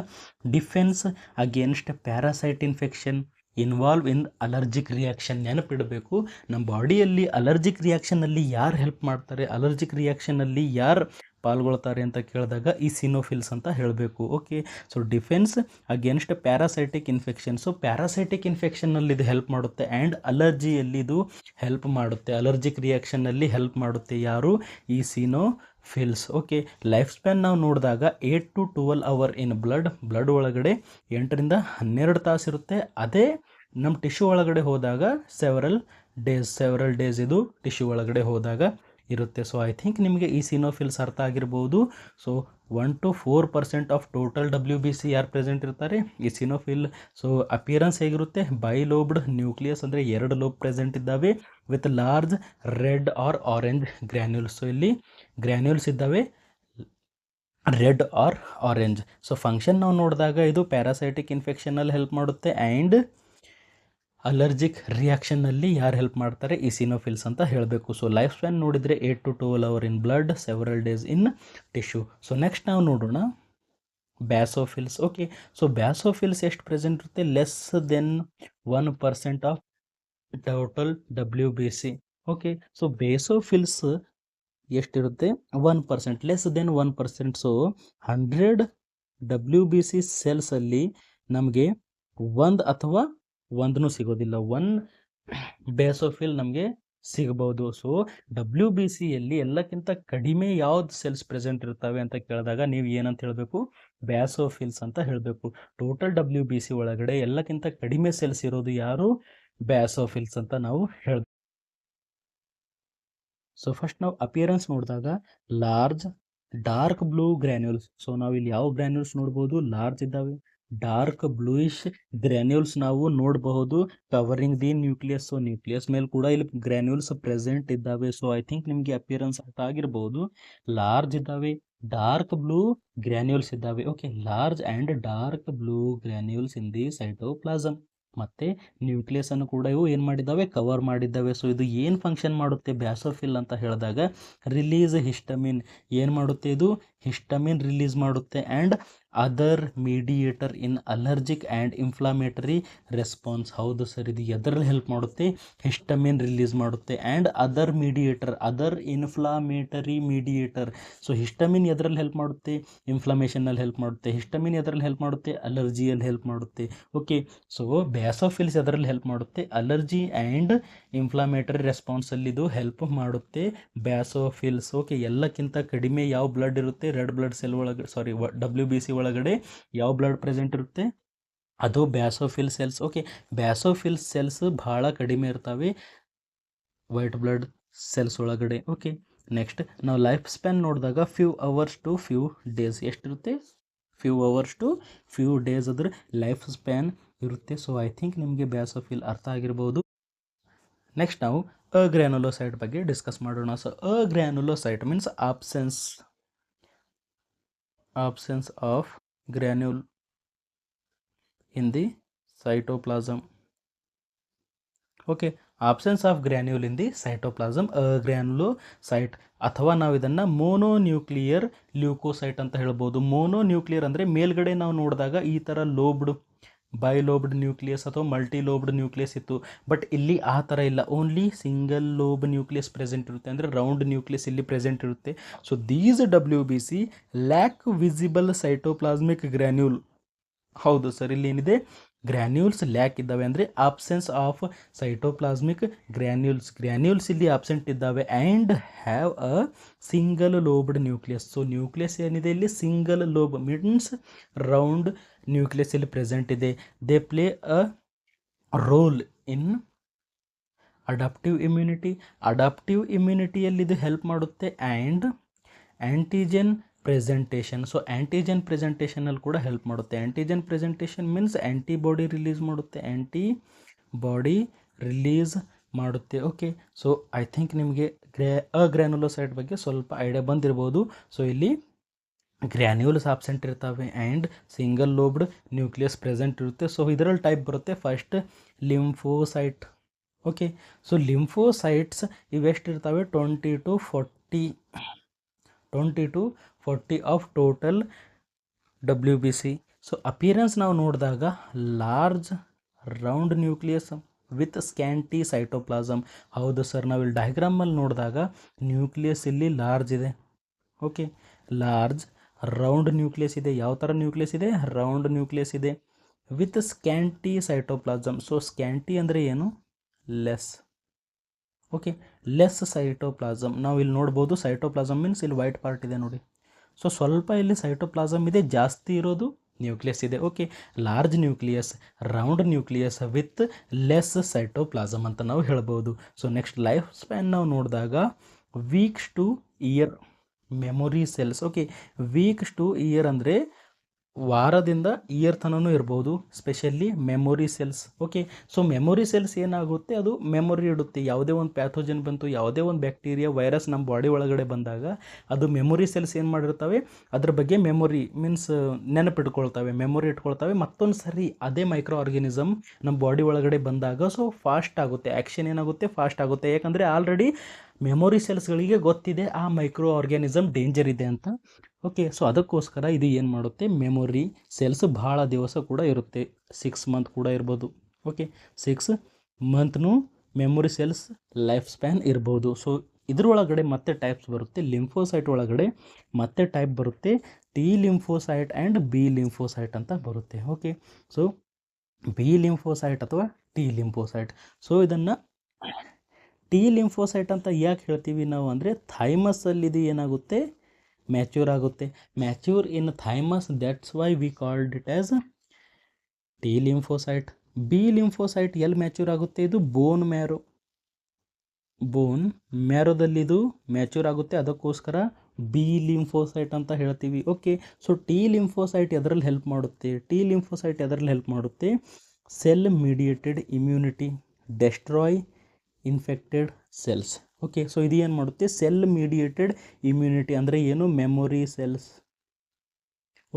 defence against parasite infection, involve in allergic reaction. ನೆನಪಿಡಬೇಕು, ನಮ್ಮ ಬಾಡಿಯಲ್ಲಿ ಅಲರ್ಜಿಕ್ ರಿಯಾಕ್ಷನಲ್ಲಿ ಯಾರು ಹೆಲ್ಪ್ ಮಾಡ್ತಾರೆ, ಅಲರ್ಜಿಕ್ ರಿಯಾಕ್ಷನಲ್ಲಿ ಯಾರು ಪಾಲ್ಗೊಳ್ತಾರೆ ಅಂತ ಕೇಳಿದಾಗ ಈಸಿನೋಫಿಲ್ಸ್ ಅಂತ ಹೇಳಬೇಕು. Okay, so defence against parasitic infection. So parasitic ಇನ್ಫೆಕ್ಷನ್ನಲ್ಲಿ ಇದು ಹೆಲ್ಪ್ ಮಾಡುತ್ತೆ ಆ್ಯಂಡ್ ಅಲರ್ಜಿಯಲ್ಲಿ ಇದು ಹೆಲ್ಪ್ ಮಾಡುತ್ತೆ. ಅಲರ್ಜಿಕ್ ರಿಯಾಕ್ಷನ್ನಲ್ಲಿ ಹೆಲ್ಪ್ ಮಾಡುತ್ತೆ ಯಾರು? ಈಸಿನೋಫಿಲ್ಸ್. ಓಕೆ, ಲೈಫ್ ಸ್ಪ್ಯಾನ್ ನಾವು ನೋಡಿದಾಗ 8 to 12 hour ಇನ್ ಬ್ಲಡ್ ಒಳಗಡೆ 8 to 12 ತಾಸು ಇರುತ್ತೆ. ಅದೇ ನಮ್ಮ ಟಿಶ್ಯೂ ಒಳಗಡೆ ಹೋದಾಗ ಸೆವರಲ್ ಡೇಸ್ ಇದು ಟಿಶ್ಯೂ ಒಳಗಡೆ ಹೋದಾಗ ಇರುತ್ತೆ. ಸೊ ಐ ಥಿಂಕ್ ನಿಮಗೆ ಈ ಸಿನೋಫಿಲ್ಸ್ ಅರ್ಥ ಆಗಿರ್ಬೋದು. So 1 to 4% of total WBC ಯಾರು ಪ್ರೆಸೆಂಟ್ ಇರ್ತಾರೆ ಈ ಸಿನೋಫಿಲ್. ಸೊ ಅಪಿಯರೆನ್ಸ್ ಹೇಗಿರುತ್ತೆ, ಬೈಲೋಬ್ಡ್ ನ್ಯೂಕ್ಲಿಯಸ್ ಅಂದರೆ 2 ಲೋಬ್ ಪ್ರೆಸೆಂಟ್ ಇದ್ದಾವೆ with large red R orange granules. So ಇಲ್ಲಿ ಗ್ರ್ಯಾನ್ಯೂಲ್ಸ್ ಇದ್ದಾವೆ red R orange. So function ನಾವು ನೋಡಿದಾಗ ಇದು ಪ್ಯಾರಾಸೈಟಿಕ್ ಇನ್ಫೆಕ್ಷನಲ್ಲಿ ಹೆಲ್ಪ್ ಮಾಡುತ್ತೆ ಆ್ಯಂಡ್ ಅಲರ್ಜಿಕ್ ರಿಯಾಕ್ಷನ್ನಲ್ಲಿ ಯಾರು ಹೆಲ್ಪ್ ಮಾಡ್ತಾರೆ ಇಸಿನೋಫಿಲ್ಸ್ ಅಂತ ಹೇಳಬೇಕು. ಸೊ ಲೈಫ್ ಸ್ಪ್ಯಾನ್ ನೋಡಿದರೆ 8 to 12 hours in blood, several days in tissue. So next ನಾವು ನೋಡೋಣ ಬ್ಯಾಸೋಫಿಲ್ಸ್. ಓಕೆ, ಸೊ ಬ್ಯಾಸೋಫಿಲ್ಸ್ ಎಷ್ಟು ಪ್ರೆಸೆಂಟ್ ಇರುತ್ತೆ, less than 1% of total WBC. Okay, so basophils ಎಷ್ಟಿರುತ್ತೆ 1%, ಲೆಸ್ ದೆನ್ 1%. ಸೊ 100 WBC ಸೆಲ್ಸಲ್ಲಿ ನಮಗೆ 1 ಅಥವಾ 1 ಸಿಗೋದಿಲ್ಲ, 1 ಬೇಸೋಫಿಲ್ ನಮಗೆ ಸಿಗಬಹುದು. ಸೊ WBCಯಲ್ಲಿ ಎಲ್ಲಕ್ಕಿಂತ ಕಡಿಮೆ ಯಾವ್ದು ಸೆಲ್ಸ್ ಪ್ರೆಸೆಂಟ್ ಇರ್ತವೆ ಅಂತ ಕೇಳಿದಾಗ ನೀವು ಏನಂತ ಹೇಳಬೇಕು, ಬ್ಯಾಸೋಫಿಲ್ಸ್ ಅಂತ ಹೇಳಬೇಕು. ಟೋಟಲ್ WBC ಒಳಗಡೆ ಎಲ್ಲಕ್ಕಿಂತ ಕಡಿಮೆ ಸೆಲ್ಸ್ ಇರೋದು ಯಾರು, ಬ್ಯಾಸೋಫಿಲ್ಸ್ ಅಂತ ನಾವು ಹೇಳ್ಬೇಕು. ಸೊ ಫಸ್ಟ್ ನಾವು ಅಪಿಯರೆನ್ಸ್ ನೋಡಿದಾಗ large dark blue granules. So ನಾವು ಇಲ್ಲಿ ಯಾವ ಗ್ರ್ಯಾನ್ಯೂಲ್ಸ್ ನೋಡ್ಬೋದು, ಲಾರ್ಜ್ ಇದ್ದಾವೆ, ಡಾರ್ಕ್ ಬ್ಲೂಯಿಶ್ ಗ್ರ್ಯಾನ್ಯೂಲ್ಸ್ ನಾವು ನೋಡಬಹುದು covering the nucleus. So nucleus ಮೇಲೆ ಕೂಡ ಇಲ್ಲಿ ಗ್ರ್ಯಾನ್ಯೂಲ್ಸ್ ಪ್ರೆಸೆಂಟ್ ಇದ್ದಾವೆ. ಸೊ ಐ ಥಿಂಕ್ ನಿಮಗೆ ಅಪಿಯರೆನ್ಸ್ ಅರ್ಥ ಆಗಿರ್ಬೋದು. ಲಾರ್ಜ್ ಇದ್ದಾವೆ, ಡಾರ್ಕ್ ಬ್ಲೂ ಗ್ರ್ಯಾನ್ಯೂಲ್ಸ್ ಇದ್ದಾವೆ. Okay, large and dark blue granules in the cytoplasm. ಮತ್ತು ನ್ಯೂಕ್ಲಿಯಸನ್ನು ಕೂಡ ಇವು ಏನು ಮಾಡಿದ್ದಾವೆ, ಕವರ್ ಮಾಡಿದ್ದಾವೆ. ಸೊ ಇದು ಏನು ಫಂಕ್ಷನ್ ಮಾಡುತ್ತೆ ಬ್ಯಾಸೋಫಿಲ್ ಅಂತ ಹೇಳಿದಾಗ, ರಿಲೀಸ್ ಹಿಸ್ಟಮಿನ್. ಏನು ಮಾಡುತ್ತೆ ಇದು, ಹಿಸ್ಟಮಿನ್ ರಿಲೀಸ್ ಮಾಡುತ್ತೆ and other mediator in allergic and inflammatory response. ಹೌದು ಸರ್, ಇದು ಎದರಲ್ಲಿ ಹೆಲ್ಪ್ ಮಾಡುತ್ತೆ, ಹಿಸ್ಟಮಿನ್ ರಿಲೀಸ್ ಮಾಡುತ್ತೆ and other mediator, other inflammatory mediator. So histamine ಎದರಲ್ಲಿ ಹೆಲ್ಪ್ ಮಾಡುತ್ತೆ, ಇನ್ಫ್ಲಮೇಷನಲ್ಲಿ ಹೆಲ್ಪ್ ಮಾಡುತ್ತೆ. ಹಿಸ್ಟಮಿನ್ ಎದರಲ್ಲಿ ಹೆಲ್ಪ್ ಮಾಡುತ್ತೆ, ಅಲರ್ಜಿಯಲ್ಲಿ ಹೆಲ್ಪ್ ಮಾಡುತ್ತೆ. ಓಕೆ, ಸೊ ಬ್ಯಾಸೋಫಿಲ್ಸ್ ಎದರಲ್ಲಿ ಹೆಲ್ಪ್ ಮಾಡುತ್ತೆ, ಅಲರ್ಜಿ ಆ್ಯಂಡ್ ಇನ್ಫ್ಲಾಮೇಟರಿ ರೆಸ್ಪಾನ್ಸಲ್ಲಿ ಇದು ಹೆಲ್ಪ್ ಮಾಡುತ್ತೆ ಬ್ಯಾಸೋಫಿಲ್ಸ್. ಓಕೆ, ಎಲ್ಲಕ್ಕಿಂತ ಕಡಿಮೆ ಯಾವ ಬ್ಲಡ್ ಇರುತ್ತೆ, ರೆಡ್ ಬ್ಲಡ್ ಸೆಲ್ ಒಳಗಡೆ, ಸಾರಿ WBC ಒಳಗಡೆ ಯಾವ ಬ್ಲಡ್ ಪ್ರೆಸೆಂಟ್ ಇರುತ್ತೆ, ಅದು basophil cells. Okay, basophil cells ಭಾಳ ಕಡಿಮೆ ಇರ್ತವೆ ವೈಟ್ ಬ್ಲಡ್ ಸೆಲ್ಸ್ ಒಳಗಡೆ. ಓಕೆ, ನೆಕ್ಸ್ಟ್ ನಾವು ಲೈಫ್ ಸ್ಪ್ಯಾನ್ ನೋಡಿದಾಗ few hours to few days ಎಷ್ಟಿರುತ್ತೆ, few hours to few days ಅದ್ರ ಲೈಫ್ ಸ್ಪ್ಯಾನ್ ಇರುತ್ತೆ. ಸೊ ಐ ಥಿಂಕ್ ನಿಮಗೆ ಬ್ಯಾಸೋಫಿಲ್ ಅರ್ಥ ಆಗಿರ್ಬೋದು. ನೆಕ್ಸ್ಟ್ ನಾವು ಅಗ್ರ್ಯಾನುಲೋಸೈಟ್ ಬಗ್ಗೆ ಡಿಸ್ಕಸ್ ಮಾಡೋಣ. So agranulocyte means absence of granule in the cytoplasm. Okay, absence of granule in the cytoplasm, granulocyte, ಅಥವಾ ನಾವು ಇದನ್ನು ಮೋನೋನ್ಯೂಕ್ಲಿಯರ್ ಲ್ಯೂಕೋಸೈಟ್ ಅಂತ ಹೇಳ್ಬೋದು. ಮೋನೋನ್ಯೂಕ್ಲಿಯರ್ ಅಂದರೆ ಮೇಲ್ಗಡೆ ನಾವು ನೋಡಿದಾಗ ಈ ಥರ ಲೋಬ್ಡ್, ಬೈಲೋಬ್ಡ್ ನ್ಯೂಕ್ಲಿಯಸ್ ಅಥವಾ ಮಲ್ಟಿ ಲೋಬ್ಡ್ ನ್ಯೂಕ್ಲಿಯಸ್ ಇತ್ತು. ಬಟ್ ಇಲ್ಲಿ ಆ ಥರ ಇಲ್ಲ, only single lobe nucleus present ಇರುತ್ತೆ, ಅಂದರೆ ರೌಂಡ್ ನ್ಯೂಕ್ಲಿಯಸ್ ಇಲ್ಲಿ ಪ್ರೆಸೆಂಟ್ ಇರುತ್ತೆ. So these WBC lack visible cytoplasmic granule. ಹೌದು ಸರ್, ಇಲ್ಲಿ ಏನಿದೆ, ಗ್ರ್ಯಾನ್ಯೂಲ್ಸ್ ಲ್ಯಾಕ್ ಇದ್ದಾವೆ, ಅಂದರೆ ಆಬ್ಸೆನ್ಸ್ ಆಫ್ ಸೈಟೋಪ್ಲಾಸ್ಮಿಕ್ ಗ್ರ್ಯಾನ್ಯೂಲ್ಸ್ ಇಲ್ಲಿ ಆಬ್ಸೆಂಟ್ ಇದ್ದಾವೆ. And have a single lobed nucleus. So nucleus ಏನಿದೆ ಇಲ್ಲಿ single lobe means round nucleus ಇಲ್ಲಿ ಪ್ರೆಸೆಂಟ್ ಇದೆ. They play a role in adaptive ಇಮ್ಯುನಿಟಿಯಲ್ಲಿ ಇದು ಹೆಲ್ಪ್ ಮಾಡುತ್ತೆ. And antigen presentation. So antigen ಪ್ರೆಸೆಂಟೇಷನಲ್ಲಿ ಕೂಡ ಹೆಲ್ಪ್ ಮಾಡುತ್ತೆ. Antigen presentation means antibody release ಮಾಡುತ್ತೆ. ಓಕೆ, ಸೊ ಐ ಥಿಂಕ್ ನಿಮಗೆ ಅಗ್ರ್ಯಾನುಲೋಸೈಟ್ ಬಗ್ಗೆ ಸ್ವಲ್ಪ ಐಡಿಯಾ ಬಂದಿರ್ಬೋದು. ಸೊ ಇಲ್ಲಿ ಗ್ರ್ಯಾನ್ಯೂಲ್ಸ್ ಆಬ್ಸೆಂಟ್ ಇರ್ತವೆ and single lobed nucleus present ಇರುತ್ತೆ. ಸೊ ಇದರಲ್ಲಿ ಟೈಪ್ ಬರುತ್ತೆ, first lymphocyte. Okay, so lymphocytes ಇವೆಷ್ಟಿರ್ತವೆ, 20 to 40 of total WBC. So appearance ನಾವು ನೋಡಿದಾಗ large round nucleus with ಸ್ಕ್ಯಾಂಟಿ cytoplasm. ಹೌದು ಸರ್, ನಾವಿಲ್ಲಿ ಡಯಾಗ್ರಾಮಲ್ಲಿ ನೋಡಿದಾಗ ನ್ಯೂಕ್ಲಿಯಸ್ ಇಲ್ಲಿ ಲಾರ್ಜ್ ಇದೆ. ಓಕೆ, ಲಾರ್ಜ್ ರೌಂಡ್ ನ್ಯೂಕ್ಲಿಯಸ್ ಇದೆ. ಯಾವ ಥರ ನ್ಯೂಕ್ಲಿಯಸ್ ಇದೆ, ರೌಂಡ್ ನ್ಯೂಕ್ಲಿಯಸ್ ಇದೆ ವಿತ್ ಸ್ಕ್ಯಾಂಟಿ ಸೈಟೋಪ್ಲಾಸಮ್. ಸೊ ಸ್ಕ್ಯಾಂಟಿ ಅಂದರೆ ಏನು, ಲೆಸ್. Okay, less cytoplasm. ನಾವು ಇಲ್ಲಿ ನೋಡ್ಬೋದು, ಸೈಟೋಪ್ಲಾಸಮ್ ಮೀನ್ಸ್ ಇಲ್ಲಿ ವೈಟ್ ಪಾರ್ಟ್ ಇದೆ ನೋಡಿ. ಸೊ ಸ್ವಲ್ಪ ಇಲ್ಲಿ ಸೈಟೋಪ್ಲಾಸಮ್ ಇದೆ, ಜಾಸ್ತಿ ಇರೋದು ನ್ಯೂಕ್ಲಿಯಸ್ ಇದೆ. Okay, large nucleus, round nucleus with less cytoplasm ಅಂತ ನಾವು ಹೇಳ್ಬೋದು. ಸೊ ನೆಕ್ಸ್ಟ್ ಲೈಫ್ ಸ್ಪ್ಯಾನ್ ನಾವು ನೋಡಿದಾಗ weeks to year memory cells. Okay, weeks to year ಅಂದರೆ ವಾರದಿಂದ ಇಯರ್ ತನೂ ಇರ್ಬೋದು, specially memory cells. Okay, so memory cells ಏನಾಗುತ್ತೆ, ಅದು ಮೆಮೊರಿ ಇಡುತ್ತೆ. ಯಾವುದೇ ಒಂದು ಪ್ಯಾಥೋಜನ್ ಬಂತು, ಯಾವುದೇ ಒಂದು ಬ್ಯಾಕ್ಟೀರಿಯಾ ವೈರಸ್ ನಮ್ಮ ಬಾಡಿ ಒಳಗಡೆ ಬಂದಾಗ ಅದು ಮೆಮೊರಿ ಸೆಲ್ಸ್ ಏನು ಮಾಡಿರ್ತವೆ, ಅದ್ರ ಬಗ್ಗೆ ಮೆಮೊರಿ ಮೀನ್ಸ್ ನೆನಪಿಟ್ಕೊಳ್ತವೆ, ಮೆಮೊರಿ ಇಟ್ಕೊಳ್ತವೆ. ಮತ್ತೊಂದು ಸರಿ ಅದೇ ಮೈಕ್ರೋ ಆರ್ಗ್ಯಾನಿಸಮ್ ನಮ್ಮ ಬಾಡಿ ಒಳಗಡೆ ಬಂದಾಗ ಸೊ ಫಾಸ್ಟ್ ಆಗುತ್ತೆ, ಆ್ಯಕ್ಷನ್ ಏನಾಗುತ್ತೆ, ಫಾಸ್ಟ್ ಆಗುತ್ತೆ. ಯಾಕಂದರೆ ಆಲ್ರೆಡಿ ಮೆಮೊರಿ ಸೆಲ್ಸ್ಗಳಿಗೆ ಗೊತ್ತಿದೆ ಆ ಮೈಕ್ರೋ ಆರ್ಗ್ಯಾನಿಸಮ್ ಡೇಂಜರ್ ಇದೆ ಅಂತ. ಓಕೆ, ಸೊ ಅದಕ್ಕೋಸ್ಕರ ಇದು ಏನು ಮಾಡುತ್ತೆ, ಮೆಮೊರಿ ಸೆಲ್ಸ್ ಭಾಳ ದಿವಸ ಕೂಡ ಇರುತ್ತೆ, 6 ಮಂತ್ ಕೂಡ ಇರ್ಬೋದು. ಓಕೆ, 6 ಮಂತ್ನೂ ಮೆಮೊರಿ ಸೆಲ್ಸ್ ಲೈಫ್ ಸ್ಪ್ಯಾನ್ ಇರ್ಬೋದು. ಸೊ ಇದ್ರೊಳಗಡೆ ಮತ್ತೆ ಟೈಪ್ಸ್ ಬರುತ್ತೆ. ಲಿಂಫೋಸೈಟ್ ಒಳಗಡೆ ಮತ್ತೆ ಟೈಪ್ ಬರುತ್ತೆ, T lymphocyte and B lymphocyte ಅಂತ ಬರುತ್ತೆ. ಓಕೆ, ಸೊ ಬಿ ಲಿಂಫೋಸೈಟ್ ಅಥವಾ ಟಿ ಲಿಂಫೋಸೈಟ್. ಸೊ ಇದನ್ನು ಟಿ ಲಿಂಫೋಸೈಟ್ ಅಂತ ಯಾಕೆ ಹೇಳ್ತೀವಿ ನಾವು ಅಂದರೆ, ಥೈಮಸಲ್ಲಿ ಇದು ಏನಾಗುತ್ತೆ, ಮ್ಯಾಚ್ಯೂರ್ ಆಗುತ್ತೆ. Mature in thymus, that's why we called it as T lymphocyte. B lymphocyte ಎಲ್ಲಿ ಮ್ಯಾಚ್ಯೂರ್ ಆಗುತ್ತೆ, ಇದು ಬೋನ್ ಮ್ಯಾರೋದಲ್ಲಿ ಇದು ಮ್ಯಾಚ್ಯೂರ್ ಆಗುತ್ತೆ, ಅದಕ್ಕೋಸ್ಕರ ಬಿ ಲಿಂಫೋಸೈಟ್ ಅಂತ ಹೇಳ್ತೀವಿ. ಓಕೆ, ಸೊ ಟಿ ಲಿಂಫೋಸೈಟ್ ಎದರಲ್ಲಿ ಹೆಲ್ಪ್ ಮಾಡುತ್ತೆ, cell mediated immunity, destroy infected cells. Okay, so ಇದು ಏನು ಮಾಡುತ್ತೆ, ಸೆಲ್ ಮೀಡಿಯೇಟೆಡ್ ಇಮ್ಯುನಿಟಿ ಅಂದರೆ ಏನು, memory cells.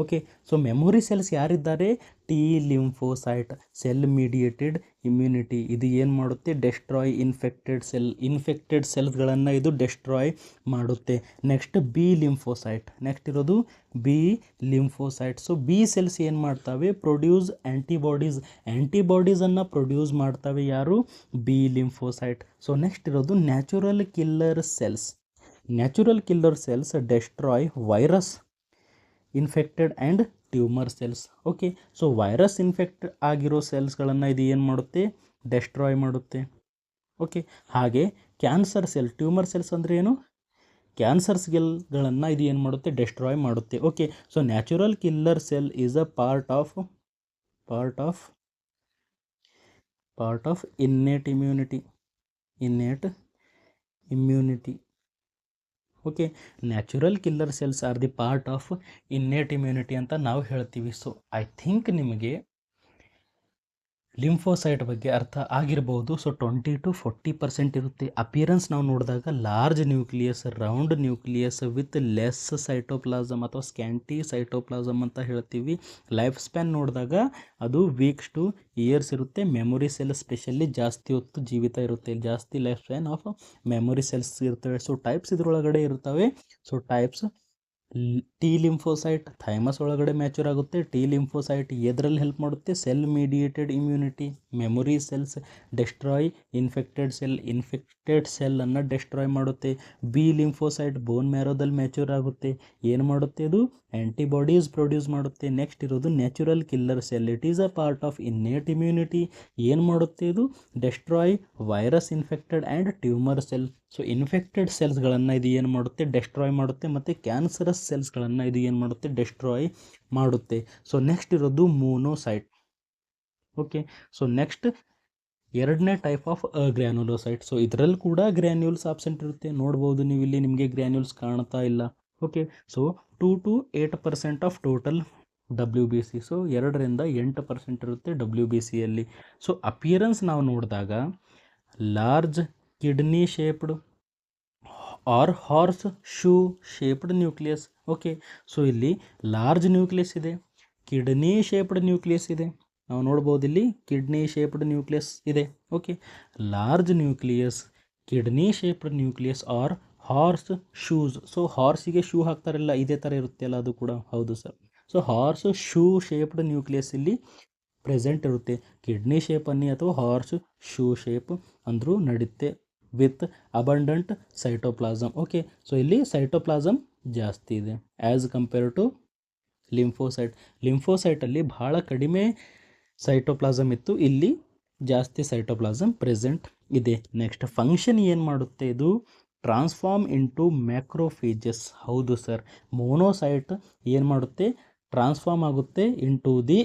Okay, so memory cells ಯಾರಿದ್ದಾರೆ, T lymphocyte, cell mediated immunity. ಇದು ಏನು ಮಾಡುತ್ತೆ, ಡೆಸ್ಟ್ರಾಯ್ ಇನ್ಫೆಕ್ಟೆಡ್ ಸೆಲ್ಸ್ಗಳನ್ನು ಇದು ಡೆಸ್ಟ್ರಾಯ್ ಮಾಡುತ್ತೆ. ನೆಕ್ಸ್ಟ್ ಬಿ ಲಿಂಫೋಸೈಟ್, ನೆಕ್ಸ್ಟ್ ಇರೋದು B lymphocyte. So B cells ಏನು ಮಾಡ್ತವೆ, ಪ್ರೊಡ್ಯೂಸ್ ಆ್ಯಂಟಿಬಾಡೀಸನ್ನು ಪ್ರೊಡ್ಯೂಸ್ ಮಾಡ್ತವೆ, ಯಾರು, ಬಿ ಲಿಂಫೋಸೈಟ್. ಸೊ ನೆಕ್ಸ್ಟ್ ಇರೋದು natural killer cells destroy virus infected and tumour cells. Okay, so virus infect ಆಗಿರೋ ಸೆಲ್ಸ್ಗಳನ್ನು ಇದು ಏನು ಮಾಡುತ್ತೆ, ಡೆಸ್ಟ್ರಾಯ್ ಮಾಡುತ್ತೆ. ಓಕೆ, ಹಾಗೆ ಕ್ಯಾನ್ಸರ್ ಟ್ಯೂಮರ್ ಸೆಲ್ಸ್ ಅಂದರೆ ಏನು, ಕ್ಯಾನ್ಸರ್ ಸೆಲ್ಗಳನ್ನು ಇದು ಏನು ಮಾಡುತ್ತೆ, ಡೆಸ್ಟ್ರಾಯ್ ಮಾಡುತ್ತೆ. Okay, so natural killer cell is a part of innate immunity. Okay, natural killer cells are the part of innate immunity ಅಂತ ನಾವು ಹೇಳ್ತೀವಿ. ಸೊ ಐ ಥಿಂಕ್ ನಿಮಗೆ ಲಿಂಫೋಸೈಟ್ ಬಗ್ಗೆ ಅರ್ಥ ಆಗಿರ್ಬೋದು. ಸೊ 20 to 40% ಇರುತ್ತೆ. ಅಪಿಯರೆನ್ಸ್ ನಾವು ನೋಡಿದಾಗ large nucleus, round nucleus with less cytoplasm ಅಥವಾ ಸ್ಕ್ಯಾಂಟಿ ಸೈಟೋಪ್ಲಾಸಮ್ ಅಂತ ಹೇಳ್ತೀವಿ. ಲೈಫ್ ಸ್ಪ್ಯಾನ್ ನೋಡಿದಾಗ ಅದು ವೀಕ್ಸ್ ಟು ಇಯರ್ಸ್ ಇರುತ್ತೆ. ಮೆಮೊರಿ ಸೆಲ್ ಸ್ಪೆಷಲಿ ಜಾಸ್ತಿ ಹೊತ್ತು ಜೀವಿತ ಇರುತ್ತೆ, ಜಾಸ್ತಿ life span of memory cells ಇರ್ತವೆ. ಸೊ ಟೈಪ್ಸ್ ಇದ್ರೊಳಗಡೆ ಇರ್ತವೆ. So types, T lymphocyte thymus ಒಳಗಡೆ ಮ್ಯಾಚೂರ್ ಆಗುತ್ತೆ. ಟಿ ಲಿಂಫೋಸೈಟ್ ಎದರಲ್ಲಿ ಹೆಲ್ಪ್ ಮಾಡುತ್ತೆ, cell mediated immunity, memory cells destroy infected ಸೆಲ್ಲನ್ನು ಡೆಸ್ಟ್ರಾಯ್ ಮಾಡುತ್ತೆ. ಬಿ ಲಿಂಫೋಸೈಟ್ ಬೋನ್ ಮ್ಯಾರೋದಲ್ಲಿ ಮ್ಯಾಚೂರ್ ಆಗುತ್ತೆ. ಏನು ಮಾಡುತ್ತೆ, ಅದು ಆ್ಯಂಟಿಬಾಡೀಸ್ ಪ್ರೊಡ್ಯೂಸ್ ಮಾಡುತ್ತೆ. ನೆಕ್ಸ್ಟ್ ಇರೋದು natural killer cell, it is a part of innate immunity. ಏನು ಮಾಡುತ್ತೆ, ಇದು destroy virus infected and tumour cell. So infected ಸೆಲ್ಸ್ಗಳನ್ನು ಇದು ಏನು ಮಾಡುತ್ತೆ, ಡೆಸ್ಟ್ರಾಯ್ ಮಾಡುತ್ತೆ. ಮತ್ತು ಕ್ಯಾನ್ಸರಸ್ ಸೆಲ್ಸ್ಗಳನ್ನು ಇದು ಏನು ಮಾಡುತ್ತೆ, ಡೆಸ್ಟ್ರಾಯ್ ಮಾಡುತ್ತೆ. ಸೊ ನೆಕ್ಸ್ಟ್ ಇರೋದು ಮೋನೋಸೈಟ್. ಓಕೆ, ಸೊ ನೆಕ್ಸ್ಟ್ ಎರಡನೇ ಟೈಪ್ ಆಫ್ ಗ್ರ್ಯಾನ್ಯುಲೋಸೈಟ್. ಸೊ ಇದರಲ್ಲಿ ಕೂಡ ಗ್ರ್ಯಾನ್ಯೂಲ್ಸ್ ಆಬ್ಸೆಂಟ್ ಇರುತ್ತೆ. ನೋಡ್ಬೋದು ನೀವು ಇಲ್ಲಿ, ನಿಮಗೆ ಗ್ರ್ಯಾನ್ಯೂಲ್ಸ್ ಕಾಣ್ತಾ ಇಲ್ಲ. Okay, so 2 to 8% of total WBC. So 2-8% ಇರುತ್ತೆ WBCಯಲ್ಲಿ. ಸೊ ಅಪಿಯರೆನ್ಸ್ ನಾವು ನೋಡಿದಾಗ large kidney shaped or horse shoe shaped nucleus. Okay, so ಇಲ್ಲಿ ಲಾರ್ಜ್ ನ್ಯೂಕ್ಲಿಯಸ್ ಇದೆ, ಕಿಡ್ನಿ ಶೇಪ್ಡ್ ನ್ಯೂಕ್ಲಿಯಸ್ ಇದೆ. ನಾವು ನೋಡ್ಬೋದು ಇಲ್ಲಿ ಕಿಡ್ನಿ ಶೇಪ್ಡ್ ನ್ಯೂಕ್ಲಿಯಸ್ ಇದೆ. Okay, large nucleus, kidney shaped nucleus or horse shoes. So ಹಾರ್ಸಿಗೆ ಶೂ ಹಾಕ್ತಾರಲ್ಲ, ಇದೇ ಥರ ಇರುತ್ತೆ ಅಲ್ಲ, ಅದು ಕೂಡ ಹೌದು sir. So horse shoe shaped nucleus ಇಲ್ಲಿ ಪ್ರೆಸೆಂಟ್ ಇರುತ್ತೆ. ಕಿಡ್ನಿ ಶೇಪ್ ಅನ್ನಿ ಅಥವಾ ಹಾರ್ಸ್ ಶೂ ಶೇಪ್ ಅಂದರೂ ನಡೆಯುತ್ತೆ with abundant cytoplasm. Okay, so ಇಲ್ಲಿ ಸೈಟೋಪ್ಲಾಸಮ್ ಜಾಸ್ತಿ ಇದೆ ಆ್ಯಸ್ ಕಂಪೇರ್ ಟು ಲಿಂಫೋಸೈಟಲ್ಲಿ ಭಾಳ ಕಡಿಮೆ ಸೈಟೋಪ್ಲಾಸಮ್ ಇತ್ತು, ಇಲ್ಲಿ ಜಾಸ್ತಿ ಸೈಟೋಪ್ಲಾಸಮ್ ಪ್ರೆಸೆಂಟ್ ಇದೆ. ನೆಕ್ಸ್ಟ್ ಫಂಕ್ಷನ್ ಏನು ಮಾಡುತ್ತೆ, ಇದು ಟ್ರಾನ್ಸ್ಫಾರ್ಮ್ ಇಂಟು ಮ್ಯಾಕ್ರೋಫೇಜಸ್. ಹೌದು ಸರ್, ಮೋನೋಸೈಟ್ ಏನು ಮಾಡುತ್ತೆ, ಟ್ರಾನ್ಸ್ಫಾರ್ಮ್ ಆಗುತ್ತೆ into the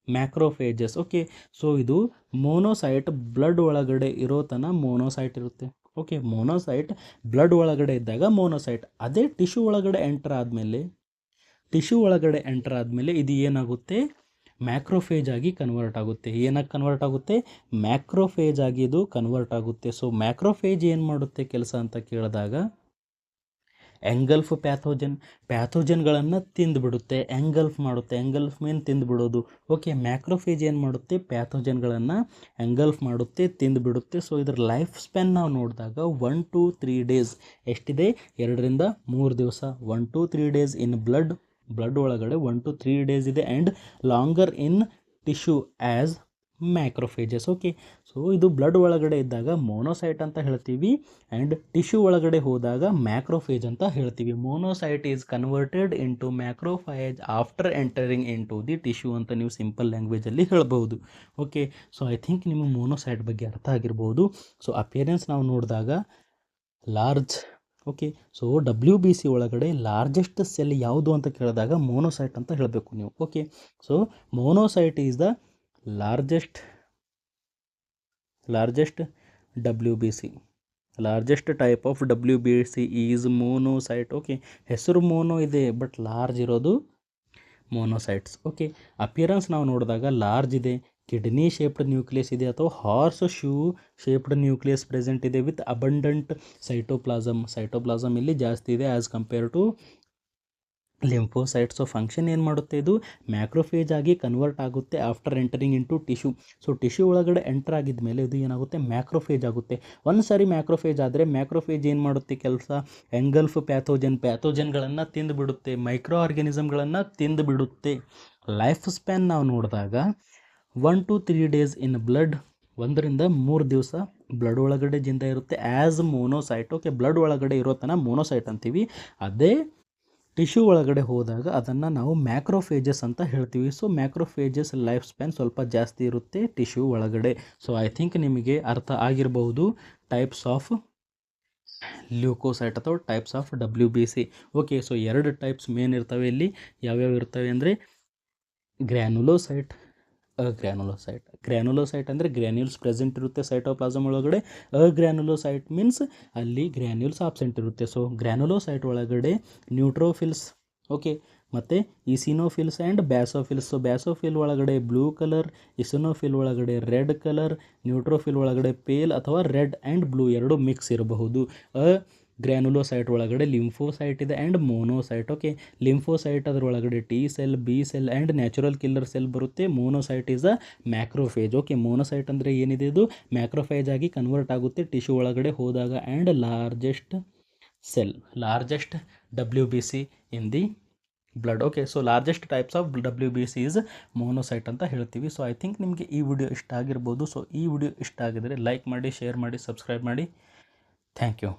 macrophages. Okay, so ಇದು ಮೋನೋಸೈಟ್ ಬ್ಲಡ್ ಒಳಗಡೆ ಇರೋ ತನಕ ಮೋನೋಸೈಟ್ ಇರುತ್ತೆ. ಓಕೆ, ಮೋನೋಸೈಟ್ ಬ್ಲಡ್ ಒಳಗಡೆ ಇದ್ದಾಗ ಮೋನೋಸೈಟ್. ಅದೇ ಟಿಶ್ಯೂ ಒಳಗಡೆ ಎಂಟರ್ ಆದಮೇಲೆ ಇದು ಏನಾಗುತ್ತೆ, ಮ್ಯಾಕ್ರೋಫೇಜ್ ಆಗಿ ಕನ್ವರ್ಟ್ ಆಗುತ್ತೆ. ಏನಾಗಿ ಕನ್ವರ್ಟ್ ಆಗುತ್ತೆ, ಮ್ಯಾಕ್ರೋಫೇಜ್ ಆಗಿ ಇದು ಕನ್ವರ್ಟ್ ಆಗುತ್ತೆ. ಸೊ ಮ್ಯಾಕ್ರೋಫೇಜ್ ಏನು ಮಾಡುತ್ತೆ ಕೆಲಸ ಅಂತ ಕೇಳಿದಾಗ, ಎಂಗಲ್ಫ್ ಪ್ಯಾಥೋಜನ್ಗಳನ್ನು ತಿಂದುಬಿಡುತ್ತೆ. ಎಂಗಲ್ಫ್ ಮೀನ್ ತಿಂದುಬಿಡೋದು. ಓಕೆ, ಮ್ಯಾಕ್ರೋಫೇಜ್ ಏನು ಮಾಡುತ್ತೆ, ಪ್ಯಾಥೋಜನ್ಗಳನ್ನು ಎಂಗಲ್ಫ್ ಮಾಡುತ್ತೆ, ತಿಂದುಬಿಡುತ್ತೆ. ಸೊ ಇದರ ಲೈಫ್ ಸ್ಪ್ಯಾನ್ ನಾವು ನೋಡಿದಾಗ 1 to 3 ಡೇಸ್ ಎಷ್ಟಿದೆ, 2 ರಿಂದ 3 ದಿವಸ. 1 to 3 ಡೇಸ್ ಇನ್ ಬ್ಲಡ್ ಒಳಗಡೆ 1 to 3 ಡೇಸ್ ಇದೆ. And longer in tissue as macrophages. Okay, so ಇದು ಬ್ಲಡ್ ಒಳಗಡೆ ಇದ್ದಾಗ ಮೋನೋಸೈಟ್ ಅಂತ ಹೇಳ್ತೀವಿ, ಆ್ಯಂಡ್ ಟಿಶ್ಯೂ ಒಳಗಡೆ ಹೋದಾಗ ಮ್ಯಾಕ್ರೋಫೇಜ್ ಅಂತ ಹೇಳ್ತೀವಿ. Monocyte is converted into macrophage after entering into the tissue ಅಂತ ನೀವು ಸಿಂಪಲ್ ಲ್ಯಾಂಗ್ವೇಜಲ್ಲಿ ಹೇಳ್ಬೋದು. ಓಕೆ, ಸೊ ಐ ಥಿಂಕ್ ನಿಮಗೆ ಮೋನೋಸೈಟ್ ಬಗ್ಗೆ ಅರ್ಥ ಆಗಿರ್ಬೋದು. ಸೊ ಅಪಿಯರೆನ್ಸ್ ನಾವು ನೋಡಿದಾಗ ಲಾರ್ಜ್. ಓಕೆ, ಸೊ WBC ಒಳಗಡೆ ಲಾರ್ಜೆಸ್ಟ್ ಸೆಲ್ ಯಾವುದು ಅಂತ ಕೇಳಿದಾಗ ಮೋನೋಸೈಟ್ ಅಂತ ಹೇಳಬೇಕು ನೀವು. Okay, so monocyte is the largest WBC. Largest type of WBC is monocyte. Okay, ಹೆಸರು ಮೋನೋ ಇದೆ, ಬಟ್ ಲಾರ್ಜ್ ಇರೋದು ಮೋನೋಸೈಟ್ಸ್. ಓಕೆ, ಅಪಿಯರೆನ್ಸ್ ನಾವು ನೋಡಿದಾಗ ಲಾರ್ಜ್ ಇದೆ, ಕಿಡ್ನಿ ಶೇಪ್ಡ್ ನ್ಯೂಕ್ಲಿಯಸ್ ಇದೆ ಅಥವಾ horse shoe shaped nucleus present ಇದೆ ವಿತ್ ಅಬಂಡೆಂಟ್ ಸೈಟೋಪ್ಲಾಸಮ್ ಇಲ್ಲಿ ಜಾಸ್ತಿ ಇದೆ as compare to lymphocytes. So function ಏನು ಮಾಡುತ್ತೆ, ಇದು ಮ್ಯಾಕ್ರೋಫೇಜ್ ಆಗಿ ಕನ್ವರ್ಟ್ ಆಗುತ್ತೆ after entering into tissue. So tissue ಒಳಗಡೆ ಎಂಟರ್ ಆಗಿದ ಮೇಲೆ ಇದು ಏನಾಗುತ್ತೆ, ಮ್ಯಾಕ್ರೋಫೇಜ್ ಆಗುತ್ತೆ. ಒಂದು ಸಾರಿ ಮ್ಯಾಕ್ರೋಫೇಜ್ ಆದರೆ ಮ್ಯಾಕ್ರೋಫೇಜ್ ಏನು ಮಾಡುತ್ತೆ ಕೆಲಸ, ಎಂಗಲ್ಫ್ ಪ್ಯಾಥೋಜನ್ಗಳನ್ನು ತಿಂದುಬಿಡುತ್ತೆ, ಮೈಕ್ರೋ ಆರ್ಗ್ಯಾನಿಸಮ್ಗಳನ್ನು ತಿಂದುಬಿಡುತ್ತೆ. ಲೈಫ್ ಸ್ಪ್ಯಾನ್ ನಾವು ನೋಡಿದಾಗ 1 to 3 ಡೇಸ್ ಇನ್ ಬ್ಲಡ್, 1 ರಿಂದ 3 ದಿವಸ ಬ್ಲಡ್ ಒಳಗಡೆ ಜಿಂದ ಇರುತ್ತೆ ಆ್ಯಸ್ ಮೋನೋಸೈಟ್. ಓಕೆ, ಬ್ಲಡ್ ಒಳಗಡೆ ಇರೋ ತನಕ ಮೋನೋಸೈಟ್ ಅಂತೀವಿ. ಅದೇ ಟಿಶ್ಯೂ ಒಳಗಡೆ ಹೋದಾಗ ಅದನ್ನು ನಾವು ಮ್ಯಾಕ್ರೋಫೇಜಸ್ ಅಂತ ಹೇಳ್ತೀವಿ. ಸೊ ಮ್ಯಾಕ್ರೋಫೇಜಸ್ ಲೈಫ್ ಸ್ಪ್ಯಾನ್ ಸ್ವಲ್ಪ ಜಾಸ್ತಿ ಇರುತ್ತೆ ಟಿಶ್ಯೂ ಒಳಗಡೆ. ಸೊ ಐ ಥಿಂಕ್ ನಿಮಗೆ ಅರ್ಥ ಆಗಿರಬಹುದು ಟೈಪ್ಸ್ ಆಫ್ ಲ್ಯೂಕೋಸೈಟ್ ಅಥವಾ types of WBC. Okay, so 2 types main ಇರ್ತವೆ ಇಲ್ಲಿ. ಯಾವ್ಯಾವ ಇರ್ತವೆ ಅಂದರೆ ಗ್ರ್ಯಾನುಲೋಸೈಟ್ ಅಂದರೆ ಗ್ರ್ಯಾನ್ಯೂಲ್ಸ್ ಪ್ರೆಸೆಂಟ್ ಇರುತ್ತೆ ಸೈಟೋಪ್ಲಾಸಮ್ ಒಳಗಡೆ. ಗ್ರ್ಯಾನುಲೋಸೈಟ್ ಮೀನ್ಸ್ ಅಲ್ಲಿ ಗ್ರ್ಯಾನ್ಯೂಲ್ಸ್ ಆಬ್ಸೆಂಟ್ ಇರುತ್ತೆ. ಸೊ ಗ್ರ್ಯಾನುಲೋಸೈಟ್ ಒಳಗಡೆ ನ್ಯೂಟ್ರೋಫಿಲ್ಸ್, ಓಕೆ, ಮತ್ತು ಇಸಿನೋಫಿಲ್ಸ್ ಆ್ಯಂಡ್ ಬ್ಯಾಸೋಫಿಲ್ಸ್. ಸೊ ಬ್ಯಾಸೋಫಿಲ್ ಒಳಗಡೆ ಬ್ಲೂ ಕಲರ್, ಇಸಿನೋಫಿಲ್ ಒಳಗಡೆ ರೆಡ್ ಕಲರ್, ನ್ಯೂಟ್ರೋಫಿಲ್ ಒಳಗಡೆ ಪೇಲ್ ಅಥವಾ ರೆಡ್ ಆ್ಯಂಡ್ ಬ್ಲೂ ಎರಡು ಮಿಕ್ಸ್ ಇರಬಹುದು. ಗ್ರ್ಯಾನುಲೋಸೈಟ್ ಒಳಗಡೆ ಲಿಂಫೋಸೈಟ್ ಇದೆ ಆ್ಯಂಡ್ ಮೋನೋಸೈಟ್. ಓಕೆ, ಲಿಂಫೋಸೈಟ್ ಅದರೊಳಗಡೆ T cell, B cell and natural killer cell ಬರುತ್ತೆ. Monazite is a macrophage. Okay, monazite ಅಂದರೆ ಏನಿದೆ, ಇದು ಮ್ಯಾಕ್ರೋಫೇಜ್ ಆಗಿ ಕನ್ವರ್ಟ್ ಆಗುತ್ತೆ ಟಿಶ್ಯೂ ಒಳಗಡೆ ಹೋದಾಗ. And largest WBC in the blood. Okay, so largest types of WBC is monocyte ಅಂತ ಹೇಳ್ತೀವಿ. ಸೊ ಐ ಥಿಂಕ್ ನಿಮಗೆ ಈ ವಿಡಿಯೋ ಇಷ್ಟ ಆಗಿರ್ಬೋದು. ಸೊ ಈ ವಿಡಿಯೋ ಇಷ್ಟ ಆಗಿದರೆ ಲೈಕ್ ಮಾಡಿ, ಶೇರ್ ಮಾಡಿ, ಸಬ್ಸ್ಕ್ರೈಬ್ ಮಾಡಿ. Thank you.